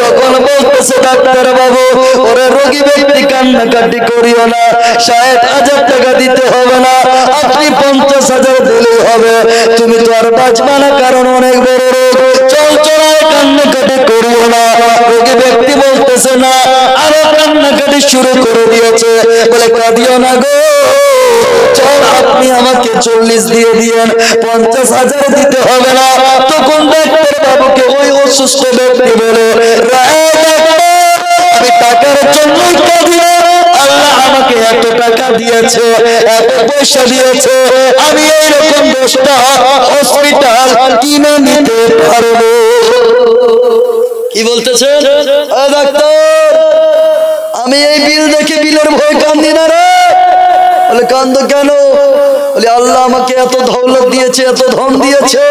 তখন বলতেছে ডাক্তার বাবু, ওরে রোগী ব্যক্তি কান্নাকাটি করিও না, ৬০,০০০ টাকা দিতে হবে না, আপনি ৫০,০০০ দিলেই হবে, তুমি তো আর বাঁচবে না, কারণ অনেক বড় রোগ। চল চল, কান্নাকাটি করিও না। রোগী ব্যক্তি বলতেছে না, আরো কান্নাকাটি শুরু করে দিয়েছে, বলে কাঁদিও না গো, চল আপনি আমাকে ৪০ দিয়ে দিয়েন, ৫০,০০০ দিতে হবে না। তখন ডাক্তার বাবুকে ওই অসুস্থ ব্যক্তি বলে, আমি টাকার জন্যই কাঁদি না, আল্লাহ আমাকে এত টাকা দিয়েছে, এত পয়সা দিয়েছে, আমি এইরকম 10টা হসপিটাল কিনে নিতে পারবো। কি বলতেছে ডাক্তার? আমি এই বিল দেখে বিলের ভয় কান্দি না রে। বলে কান্দো কেন? বলে আল্লাহ আমাকে এত দৌলত দিয়েছে, এত ধন দিয়েছে,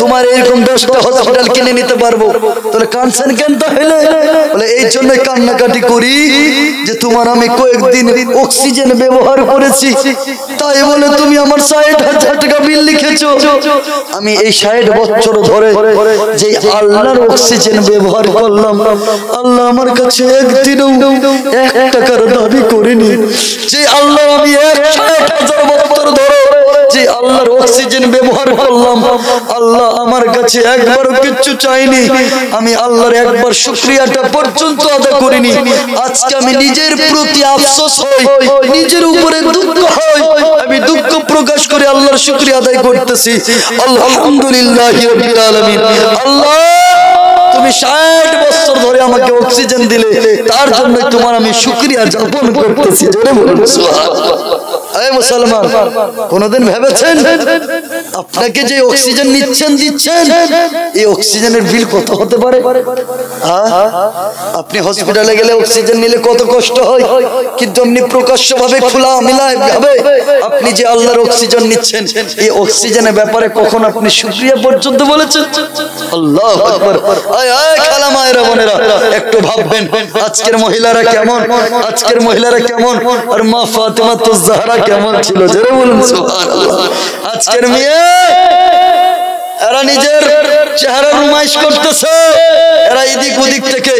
তোমার এরকম 10টা হসপিটাল কিনে নিতে পারবো। তাহলে কাঁদছেন কেন তাহলে? বলে এই জন্য কান্নাকাটি করি যে তোমার আমি কয়েকদিন অক্সিজেন ব্যবহার করেছি, তাই বলে তুমি আমার ৬০,০০০ টাকা বিল লিখেছো। আমি এই ৬০ বছর ধরে যে আল্লাহর অক্সিজেন ব্যবহার করলাম, আল্লাহ আমার কাছে একদিনও ১ টাকার দাবি করিনি। যে আল্লাহ আমি ৬০,০০০ বছর ধরে যে আল্লাহর অক্সিজেন ব্যবহার করলাম, আল্লাহ আমার কাছে একবারও কিচ্ছু চাইনি, আমি আল্লাহর একবার শুকরিয়াটা পর্যন্ত আদায় করিনি। আজকে আমি নিজের প্রতি আফসোস হই, নিজের উপরে দুঃখ হয়, আমি দুঃখ প্রকাশ করে আল্লাহর শুকরিয়া আদায় করতেছি। আলহামদুলিল্লাহি রাব্বিল আলামিন। আল্লাহ তুমি ৬০ বছর ধরে আমাকে অক্সিজেন দিলে, তার জন্য তোমার আমি শুকরিয়া জ্ঞাপন করতেছি। জোরে বলুন সুবহানাল্লাহ। এই মুসলমান, কোনদিন ভেবেছেন আপনাকে যে অক্সিজেন দিচ্ছেন, এই অক্সিজেনের বিল কত হতে পারে? আপনি হসপিটালে গেলে অক্সিজেন নিলে কত কষ্ট হয়, কিন্তু আপনি প্রকাশ্য ভাবে খোলা মিলায় ভাবে আপনি যে আল্লাহর অক্সিজেন নিচ্ছেন, এই অক্সিজেনের ব্যাপারে কখন আপনি শুকরিয়া পর্যন্ত বলেছেন? আল্লাহু আকবার। আয় আয় খালা মায়েরা বোনেরা, একটু ভাববেন আজকের মহিলারা কেমন, আজকের মহিলারা কেমন, আর মা ফাতেমা তো জাহরা কেমন ছিল। জোরে বলুন সুবহানাল্লাহ। আজকের মেয়ে এরা নিজের চেহারা নুমাইশ করতেছে, এরা এদিক ওদিক থেকে।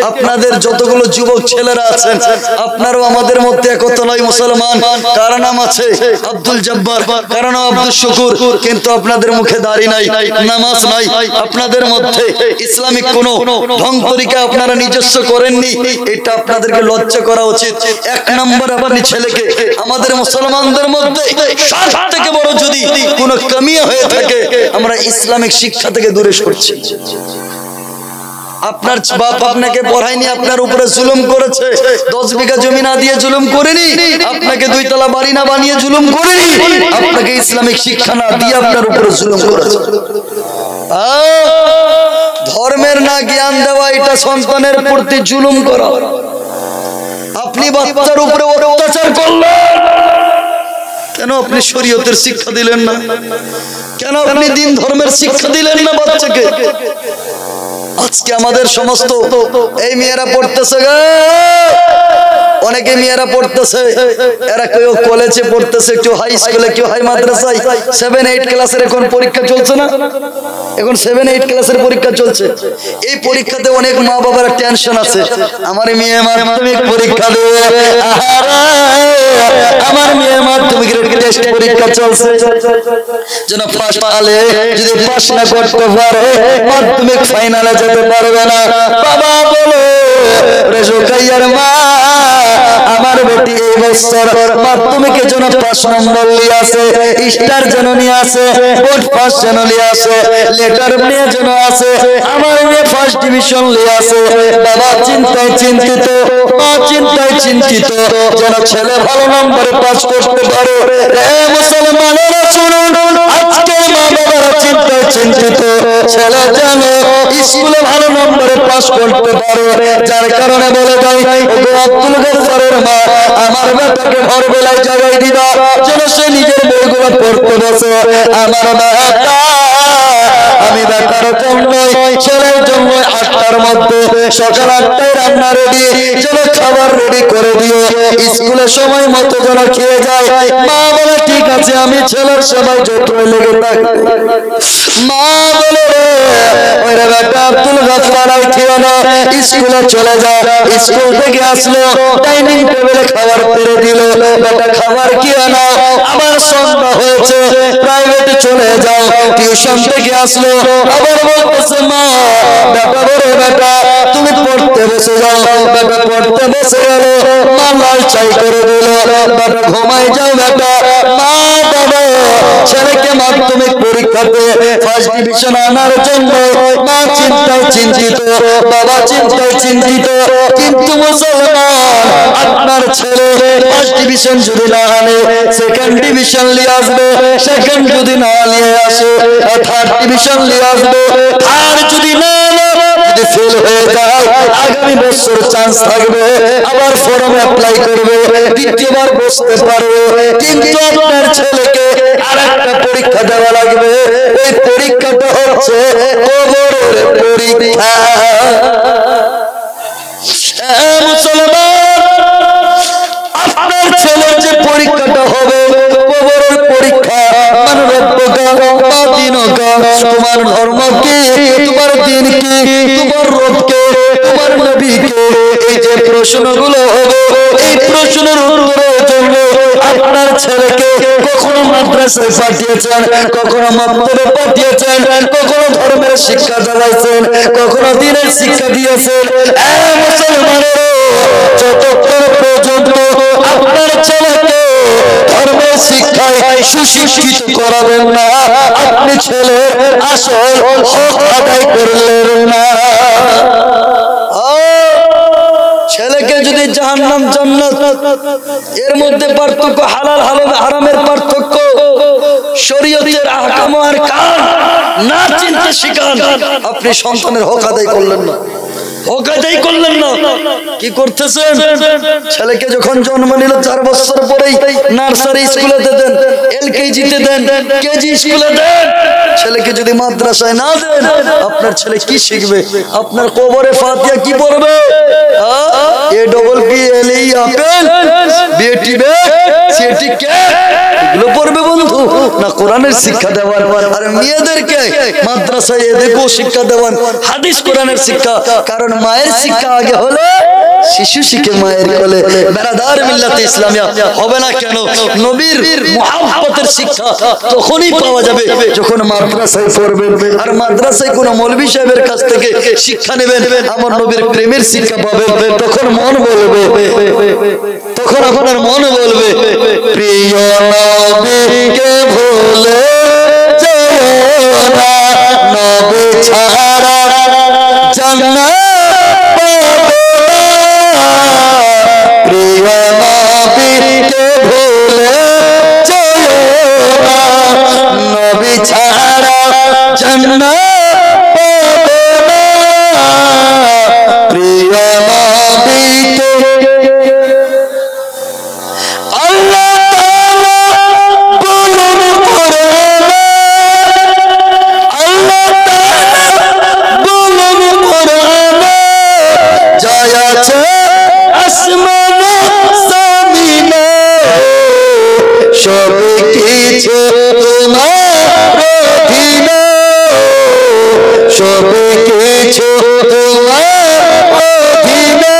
আপনাদের যতগুলো যুবক ছেলেরা আছেন, আপনারও আমাদের মধ্যে একতা নয় মুসলমান। কার নাম আছে আব্দুল জব্বার, কার নাম আব্দুল শুকুর, কিন্তু আপনাদের মুখে দাড়ি নাই, নামাজ নাই, আপনাদের মধ্যে ইসলামিক কোনো ঢং তরিকা আপনারা নিজস্ব করেননি। এটা আপনাদেরকে লজ্জা করা উচিত। ১ নম্বর আপনি ছেলেকে আমাদের মুসলমানদের মধ্যে সব থেকে বড় যদি কোনো কমিয়া হয়ে থাকে, আমরা ইসলামিক শিক্ষা থেকে দূরে সরছি। আপনার বাপ আপনাকে পড়ায়নি, আপনার উপরে জুলুম করেছে, 10 বিঘা জমি না দিয়ে জুলুম করেনি, আপনাকে 2 তলা বাড়ি না বানিয়ে জুলুম করেনি, আপনাকে ইসলামিক শিক্ষা না দিয়ে আপনার উপরে জুলুম করেছে। ধর্মের না জ্ঞান দেওয়া, এটা সন্তানের প্রতি জুলুম করা। আপনি বাচ্চার উপরে অত্যাচার করলেন, কেন আপনি শরীয়তের শিক্ষা দিলেন না? কেন আপনি দিন ধর্মের শিক্ষা দিলেন না বাচ্চাকে? আজকে আমাদের সমস্ত এই মেয়েরা পড়তেছে, অনেকে মেয়েরা পড়তেছে, এরা কেউ কলেজে পড়তেছে, কেউ হাই স্কুলে, কেউ হাই মাদ্রাসায়, 7-8 ক্লাসের এখন পরীক্ষা চলছে না? এখন 7-8 ক্লাসের পরীক্ষা চলছে। এই পরীক্ষাতে অনেক মা বাবার টেনশন আছে, আমার মেয়ে মাধ্যমিক পরীক্ষা দেবে, আমার মেয়ে মাধ্যমিক টেস্ট পরীক্ষা চলছে, যেন ফার্স্ট আলে যদি পাস না করতে পারে মাধ্যমিক ফাইনালে যেতে পারবে না। বাবা বলো রেজুকাইয়ার মা, আমার বেটি এই বছর মাধ্যমিকের জন্য 5 নম্বর নিয়ে আসে, স্টার যেন নিয়ে আসে, বোর্ড পাস যেন নিয়ে আসে, লেটার নিয়ে যেন আসে, আমার মেয়ে ফার্স্ট ডিভিশন নিয়ে আসে। বাবা চিন্তায় চিন্তিত, মা চিন্তায় চিন্তিত, যেন ছেলে ভালো নম্বরে পাস করতে পারে। মুসলমানেরা শুনুন, আজকে মা বাবারা চিন্তায় চিন্তিত, ছেলে যেন স্কুলে ভালো নম্বরে পাস করতে পারে। যার কারণে বলে যায়, আব্দুল গফফারের মা, আমার বেটাকে ভোরবেলায় জাগাই দিবা, যেন সে নিজের বইগুলো পড়তে বসে। আমার বেটা, আমি বেটার জন্য ছেলের জন্য 8টার মধ্যে সকাল 8টায় রান্না রেডি, চলো খাবার রেডি করে দিও, স্কুলের সময় মতো যেন খেয়ে যায়। মা বলে ঠিক আছে, আমি ছেলের সবাই যত্নে লেগে থাকি। মা বলে ওরে বেটা আব্দুল গাফফার আর খেয়ে না, স্কুলে চলে যা। স্কুল থেকে আসলো, ডাইনিং টেবিলে খাবার পেরে দিল, বেটা খাবার খেয়ে না, আবার সন্ধ্যা হয়েছে, প্রাইভেটে চলে যাও। টিউশন থেকে আসলো, আবার বলতেছে মা বেটা বলে বেটা তুমি পড়তে বসে যাও। বেটা পড়তে বসে গেল, মা লাল চাই করে দিল, বেটা ঘুমাই যাও বেটা। মা বাবা ছেলেকে মাধ্যমিক পরীক্ষাতে ফার্স্ট ডিভিশন আনার জন্য মা চিন্তায় চিন্তিত, বাবা চিন্তায় চিন্তিত। কিন্তু মুসলমান, আপনার ছেলে ফার্স্ট ডিভিশন যদি না আনে, সেকেন্ড ডিভিশন নিয়ে আসবে, সেকেন্ড যদি না নিয়ে আসে, থার্ড ডিভিশন নিয়ে আসবে, আর যদি না যদি ফেল হয়ে যায়, আগামী বছর চান্স থাকবে, আবার ফর্ম অ্যাপ্লাই করবে, দ্বিতীয়বার বসতে পারবে। কিন্তু আপনার ছেলেকে আরেকটা পরীক্ষা দেওয়া লাগবে, ওই পরীক্ষাটা হচ্ছে কবরের পরীক্ষা। মুসলমান, আপনার ছেলের যে পরীক্ষাটা হবে কবরের পরীক্ষা, তোমার ধর্ম কি, তোমার দিন কি, তোমার রব কে, তোমার নবী কে, এই যে প্রশ্নগুলো হবে, এই প্রশ্নের উত্তরের জন্য আপনার ছেলেকে কখনো মাদ্রাসায় পাঠিয়েছেন, কখনো মক্তবে পাঠিয়েছেন, কখনো ধর্মের শিক্ষা দেওয়াইছেন, কখনো দিনের শিক্ষা দিয়েছেন। মুসলমানের যতক্ষণ পর্যন্ত আপনার ছেলেকে ধর্মের শিক্ষায় সুশিক্ষিত করাবেন না, আপনি ছেলের আসল হক আদায় করলেন না। ছেলেকে যদি জাহান্নাম জান্নাত এর মধ্যে পার্থক্য, হালাল হারামের পার্থক্য, শরীয়তের আহকাম আর কান না চিনতে শিখান, আপনি সন্তানের হক আদায় করলেন না, হক আদায় করলেন না। কি করতেছেন? ছেলেকে যখন জন্ম নিল 4 বছর পরেই নার্সারি স্কুলে দেন, এলকেজিতে দেন, কেজি স্কুলে দেন। ছেলেকে যদি মাদ্রাসায় না দেন, আপনার ছেলে কি শিখবে? আপনার কবরে ফাতিহা কি পড়বে? এ ডবল পি এল ই আপেল, বিএটি বে, সিএটি কে, এগুলো পড়বে বন্ধু? না কোরআনের শিক্ষা দেওয়ান, আর মেয়েদেরকে মাদ্রাসায় এদেরকেও শিক্ষা দেওয়ান হাদিস কোরআনের শিক্ষা। কারণ মায়ের শিক্ষা আগে হলে শিশু শিখে মায়ের কোলে। বেরাদার মিল্লাতে ইসলামিয়া হবে না কেন? নবীর মুহাব্বতের শিক্ষা তখনই পাওয়া যাবে যখন মাদ্রাসায় পড়বেন। আর মাদ্রাসায় কোন মৌলভী সাহেবের কাছ থেকে শিক্ষা নেবেন, আমার নবীর প্রেমের শিক্ষা পাবেন, তখন মন বলবে, তখন আপনার মন বলবে প্রিয় নবীকে ভুলে যেও না, নবী ছাড়া জান্নাত প্রিয় নবীকে ভুলে যেও না, নবী ছাড়া জান্নাত প্রিয় নবীকে আল্লাহ তাআলা বলেন কোরআনে, আল্লাহ তাআলা বলেন কোরআনে, জয় আছে আসমানে জমিনে, সব কিছু তোমার অধীনে, সব কিছু তোমার অধীনে,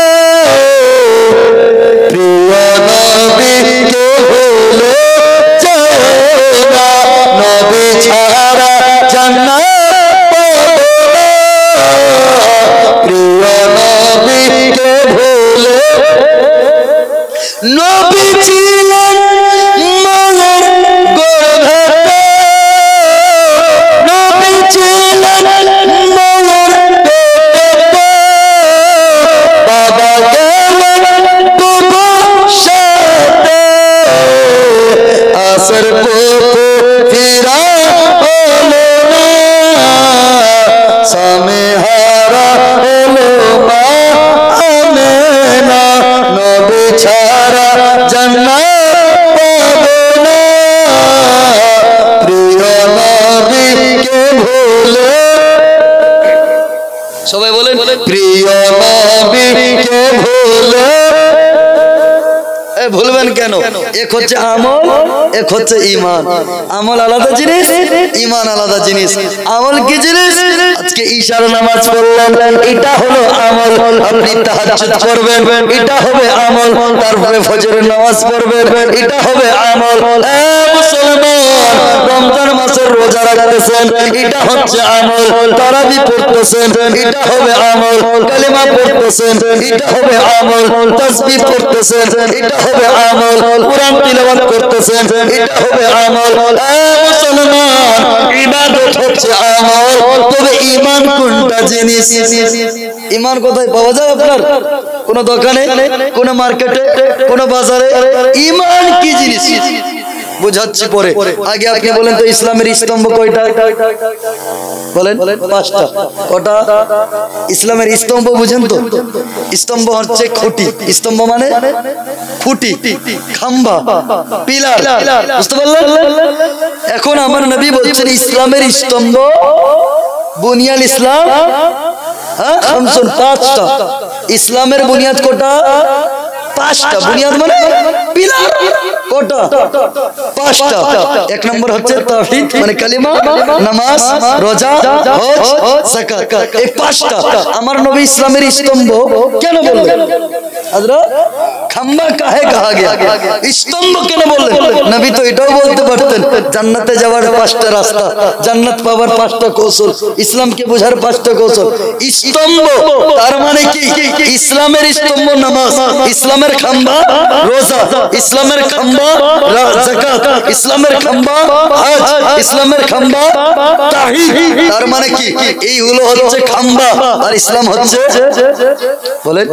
প্রিয় নবীকে ভুলে যেও না, নবী ছাড়া জান্নাত পাবে না, প্রিয় নবীকে ভুলে। নবী ছিলেন মায়ের গর্ভে প্রিয় নবীকে ভুলে ভুলবেন কেন? এক হচ্ছে আমল, এক হচ্ছে ঈমান। আমল আলাদা জিনিস, ঈমান আলাদা জিনিস। আমল কি জিনিস? আজকে ঈশার নামাজ পড়লেন, এটা হলো আমল। আপনি তাহাজ্জুদ করবেন, এটা হবে আমল। তারপরে ফজরের নামাজ পড়বেন, এটা হবে আমল। মুসলমান, রমজান মাসের রোজা রাখতেছেন, এটা হচ্ছে আমল। তারাবি পড়তেছেন, এটা হবে আমল। কালিমা পড়তেছেন, এটা হবে আমল। তাসবিহ পড়তেছেন, এটা হবে আমল। কুরআন তিলাওয়াত করতেছেন, এটা হবে আমল। মুসলমান, ইবাদত হচ্ছে আমল। তবে ঈমান কোনটা জিনিস? ঈমান কোথায় পাওয়া যায় আপনার? কোন দোকানে, কোন মার্কেটে, কোন বাজারে? ঈমান কি জিনিস বুঝাচ্ছি পরে। আগে আপনি বলেন তো ইসলামের স্তম্ভ কয়টা? বলেন। 5টা। কটা? ইসলামের স্তম্ভ বুঝেন তো? স্তম্ভ হচ্ছে খুঁটি। স্তম্ভ মানে খুঁটি, খাম্বা, পিলার। বুঝতে পারলেন? এখন আমার নবী বলছেন ইসলামের স্তম্ভ, বুনিয়াল ইসলাম খামসুন, 5টা। ইসলামের বুনিয়াদ কটা? 5টা। বুনিয়াদ মানে পিলার। কটা? 5টা। এক নম্বর হচ্ছে তাওহীদ মানে কালিমা, নামাজ, রোজা, হজ, যাকাত। এই 5টা আমার নবী ইসলামের স্তম্ভ কেন বললেন? হযরত খাম্বা কাহে কহা গয়া? স্তম্ভ কেন বললেন? নবী তো এটাও বলতে পারতেন জান্নাতে যাওয়ার 5টা রাস্তা, জান্নাত পাওয়ার 5টা কৌশল, ইসলামকে বোঝার 5টা কৌশল। স্তম্ভ তার মানে কি? ইসলামের স্তম্ভ নামাজ, ইসলামের খাম্বা রোজা, ইসলামের খাম্বা যাকাত, ইসলামের খাম্বা হজ, ইসলামের খাম্বা তাওহীদ। তার মানে কি? এইগুলো হচ্ছে খাম্বা আর ইসলাম হচ্ছে বলেন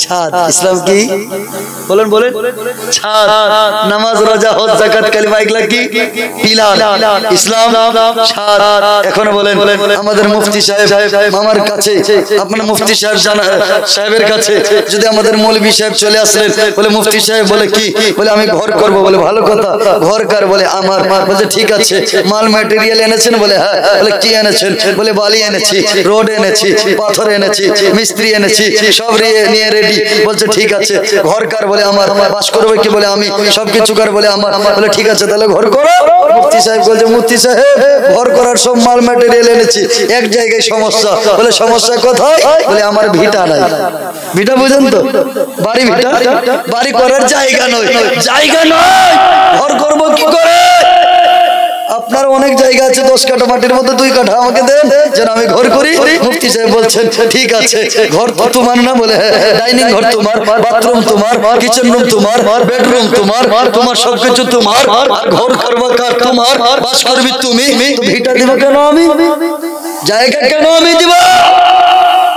ছাদ। ইসলাম কি? বলেন বলেন। ছাদ। নামাজ, রোজা, হজ, যাকাত, কালিমা এগুলা কি? পিলার। ইসলাম ছাদ। এখন বলেন আমাদের মুফতি সাহেব মামার কাছে, আপনার মুফতি সাহেব সাহেবের কাছে যদি আমাদের মৌলভী সাহেব চলে আসলেন, বলে মুফতি সাহেব বলে কি? বলে আমি ঘর করব। বলে ভালো কথা, ঘর কার? বলে আমার। বলে ঠিক আছে, মাল ম্যাটেরিয়াল এনেছেন? বলে হ্যাঁ। বলে কি এনেছেন? বলে বালি এনেছি, রোড এনেছি, পাথর এনেছি, মিস্ত্রি এনেছি, সব নিয়ে রেডি। বলছে ঠিক আছে, ঘর কার? বলে আমার। বাস করবে কি? বলে আমি। সবকিছু কার? বলে আমার। বলে ঠিক আছে, তাহলে ঘর করো। মুফতি সাহেব বলছে মুফতি সাহেব ঘর করার সব মাল ম্যাটেরিয়াল এনেছি, এক জায়গায় সমস্যা। বলে সমস্যা কোথায়? বলে আমার ভিটা নাই। ভিটা বুঝেন তো? বাড়ি ভিটা, বাড়ি করার জায়গা নয়, জায়গা নয়, ঘর করবো কি করে? আপনার অনেক জায়গা আছে, 10 কাঠা মাটির মধ্যে 2 কাঠা আমাকে দেন যেন আমি ঘর করি। মুফতি সাহেব বলছেন ঠিক আছে, ঘর তো তোমার না? বলে ডাইনিং ঘর তোমার, বাথরুম তোমার, কিচেন রুম তোমার, বেডরুম তোমার, তোমার সবকিছু তোমার, ঘর করবা কার? তোমার। বাস করবি তুমি, ভিটা দিব কেন আমি? জায়গা কেন আমি দিব?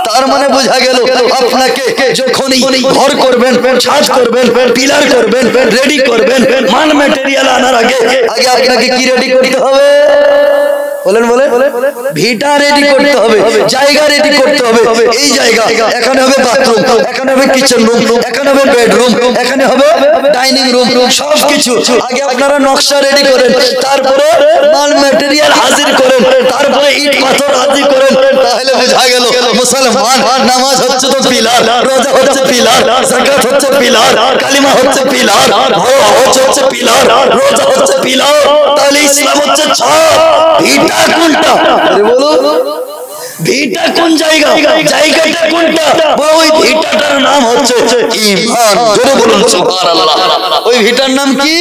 তার মানে বোঝা গেল আপনাকে যখনই ঘর করবেন, ছাদ করবেন, পিলার করবেন, রেডি করবেন, মাল ম্যাটেরিয়াল আনার আগে আপনাকে কি রেডি করতে হবে? বলেন বলেন। ভিটা রেডি করতে হবে, জায়গা রেডি করতে হবে। এই জায়গা এখানে হবে বাথরুম, এখানে হবে কিচেন রুম, এখানে হবে বেডরুম, এখানে হবে ডাইনিং রুম, সবকিছু আগে আপনারা নকশা রেডি করেন, তারপরে মাল ম্যাটেরিয়াল হাজির করেন, তারপরে ইট পাথর হাজির করেন। তাহলে বোঝা গেল মুসলমান নামাজ হচ্ছে তো পিলার, রোজা হচ্ছে পিলার, যাকাত হচ্ছে পিলার, কালিমা হচ্ছে পিলার, হজ হচ্ছে পিলার, রোজা হচ্ছে পিলার। তাহলে ইসলাম হচ্ছে ছাদ। ভিটা কোনটা? বলো ভিটা কোন জায়গা? জায়গাটা কোনটা? ওই ভিটাটার নাম হচ্ছে ঈমান। জোরে বলুন সুবহানাল্লাহ। ওই ভিটার নাম কি?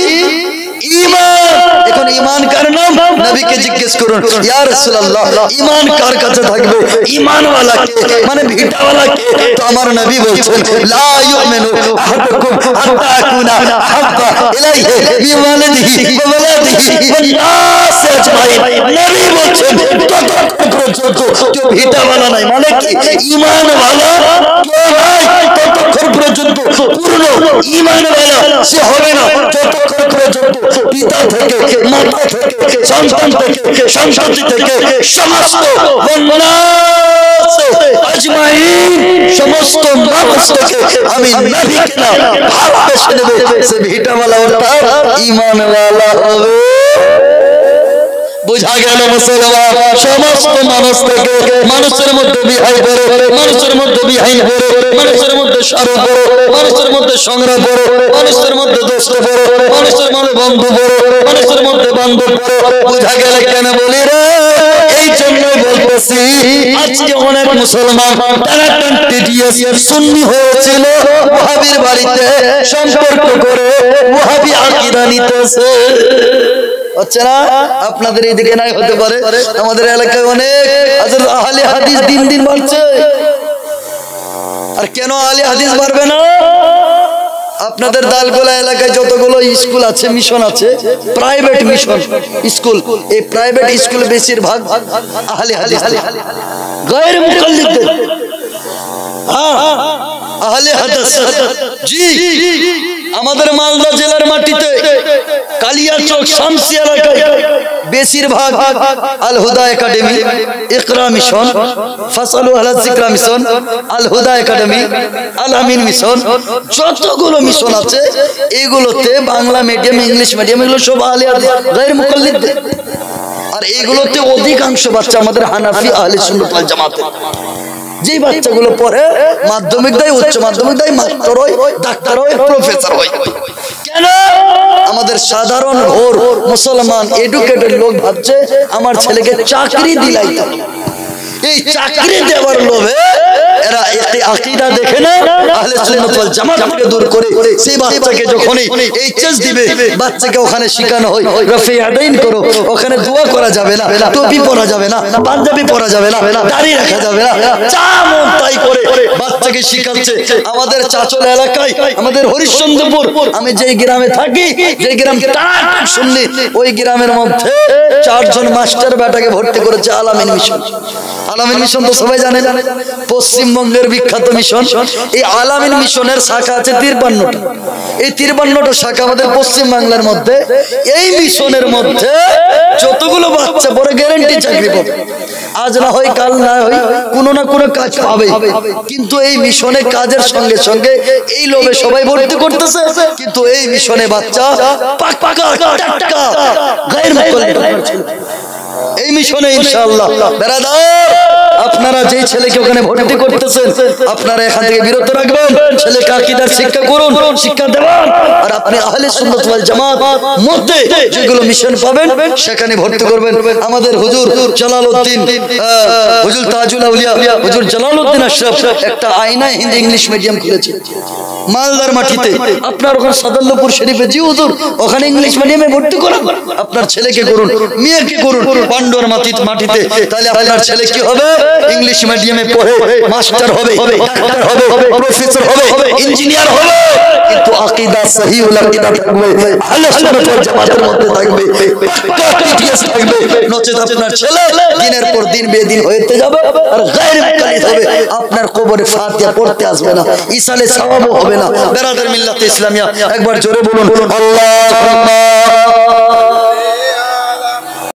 ঈমান। এখন ঈমান কার নাম? নবীকে জিজ্ঞেস করুন, ইয়া রাসূলুল্লাহ ঈমান কার কাছে থাকবে? ঈমান ওয়ালা কে? মানে ভিটা ওয়ালা কে? তো আমার নবী বলছেন লা ইউমিনু আহাদুকুম হাত্তা আকুনা হাব্বা ইলাইহি বিওয়ালিদিহি ওয়া ওয়ালাদিহি ওয়ান নাস আজমাইন। নবী বলছেন ততক্ষণ পর্যন্ত কেউ ভিটা ওয়ালা নাই, মানে কি ঈমান ওয়ালা কেউ নাই, ততক্ষণ পর্যন্ত পূর্ণ ঈমান ওয়ালা সে হবে না যতক্ষণ পর্যন্ত পিতা থেকে, মাতা থেকে, সন্তান থেকে, সন্ততি থেকে, সমস্ত বন্দাস আজমাইন, সমস্ত মানুষ থেকে আমি নবীকে না ভালোবেসে নেবে, সে ভিটাওয়ালা ওটা ঈমানওয়ালা হবে। বুঝা গেল মুসলমান সমস্ত মানুষ থেকে মানুষের মধ্যে বিহাই করে, মানুষের মধ্যে বিহাইন করে, মানুষের মধ্যে সারু করে, মানুষের মধ্যে সংগ্রাম করে, মানুষের মধ্যে দোস্ত করে, মানুষের মধ্যে বন্ধু করে, মানুষের মধ্যে বান্ধব করে। বুঝা গেল কেন বলি রে? এই জন্যই বলতেছি আজকে অনেক মুসলমান তারা সুন্নি হয়েছিল ওয়াহাবির বাড়িতে সম্পর্ক করে ওয়াহাবি আকীদা নিতেছে। হচ্ছে না? আপনাদের এইদিকে নাই হতে পারে, আমাদের এলাকায় অনেক আহলে হাদিস দিন দিন বাড়ছে। আর কেন আহলে হাদিস বাড়বে না? আপনাদের দালগোলা এলাকায় যতগুলো স্কুল আছে, মিশন আছে, প্রাইভেট মিশন স্কুল, এই প্রাইভেট স্কুল বেশিরভাগ আহলে হাদিস, গায়ের মুকাল্লিদদের। হ্যাঁ, আহলে হাদিস। জি, আমাদের মালদা জেলার মাটিতে কালিয়াচক শামসি এলাকায় বেশিরভাগ আল হুদা একাডেমি, ইকরা মিশন, ফাসালু আলা যিকরা মিশন, আল হুদা একাডেমি, আল আমিন মিশন, যতগুলো মিশন আছে এগুলোতে বাংলা মিডিয়াম, ইংলিশ মিডিয়াম, এগুলো সব আহলে হাদিস গায়র মুকাল্লিদদের। আর এগুলোতে অধিকাংশ বাচ্চা আমাদের হানাফি আহলে সুন্নাত ওয়াল জামাতের। যেই বাচ্চাগুলো পড়ে মাধ্যমিক দেয়, উচ্চ মাধ্যমিক দেয়, মাস্টার হয়, ডাক্তার হয়, প্রফেসর হয়। কেন? আমাদের সাধারণ ঘোর মুসলমান এডুকেটেড লোক ভাবছে আমার ছেলেকে চাকরি দিলাই। এই চাকরি দেওয়ার লোভে এরা আকীদা দেখে না, আহলে সুন্নাত ওয়াল জামাতকে দূর করে সেই বাচ্চাকে যখনই এইচএস দিবে, বাচ্চাকে ওখানে শেখানো হয় রফি আদাইন করো, ওখানে দোয়া করা যাবে না, টুপি পরা যাবে না, পাঞ্জাবি পরা যাবে না, দাড়ি রাখা যাবে না, যা মন তাই করে বাচ্চাকে শিখাচ্ছে। আমাদের চাচল এলাকায়, আমাদের হরিশ্চন্দ্রপুর, আমি যেই গ্রামে থাকি, যে গ্রাম টাক শুনলি, ওই গ্রামের মধ্যে 4 জন মাস্টার বেটাকে ভর্তি করেছে আল আমিন মিশন। আল আমিন মিশন তো সবাই জানেন, পশ্চিমবঙ্গের বিখ্যাত মিশন। এই আল আমিন মিশনের শাখা আছে 53টা। এই 53টা শাখা আমাদের পশ্চিম বাংলার মধ্যে। এই মিশনের মধ্যে যতগুলো বাচ্চা পড়ে গ্যারান্টি চাকরি পাবে, আজ না হয় কাল না হয় কোনো না কোনো কাজ পাবে। কিন্তু এই মিশনে কাজের সঙ্গে সঙ্গে এই লোভে সবাই ভর্তি করতেছে, কিন্তু এই মিশনে বাচ্চা পাকা টাটকা গায়ের মুকাল্লিদ। এই মিশনে ইনশাআল্লাহ বেরাদার, আপনারা যেই ছেলেকে ওখানে ভর্তি করতেছেন আপনারা এখান থেকে বিরত রাখবেন, ছেলেকে আকীদার শিক্ষা করুন, শিক্ষা দেবেন। আর আপনি আহলে সুন্নাত ওয়াল জামাত মধ্যে যেগুলো মিশন পাবেন সেখানে ভর্তি করবেন। আমাদের হুজুর জালালউদ্দিন, হুজুর তাজুল আউলিয়া, হুজুর জালালউদ্দিন আশরাফ একটা আয়না হিন্দি ইংলিশ মিডিয়াম খুলেছে মালদার মাটিতে। আপনার ওখানে সাদাল্লাপুর শরীফে, জি হুজুর, ওখানে ইংলিশ মিডিয়ামে ভর্তি করুন, আপনার ছেলেকে করুন, মেয়েকে করুন পান্ডুয়ার মাটিতে। তাহলে আপনার ছেলে কি হবে? ইংলিশ মিডিয়ামে পড়ে মাস্টার হবে, ডাক্তার হবে, প্রফেসর হবে, ইঞ্জিনিয়ার হবে। কিন্তু আকীদা সহিহুল আকীদা থাকবে, আহলে সুন্নাত ওয়াল জামাতের মধ্যে থাকবে, পাক্কা থাকবে। নচেত আপনার ছেলে দিনের পর দিন বেদিন হতে যাবে আর গায়র মুকাল্লিদ হবে। আপনার কবরে ফাতিহা পড়তে আসবে না, ইসালে সওয়াবও হবে না। বেরাদার মিল্লাতে ইসলামিয়া, একবার জোরে বলুন আল্লাহু আকবার।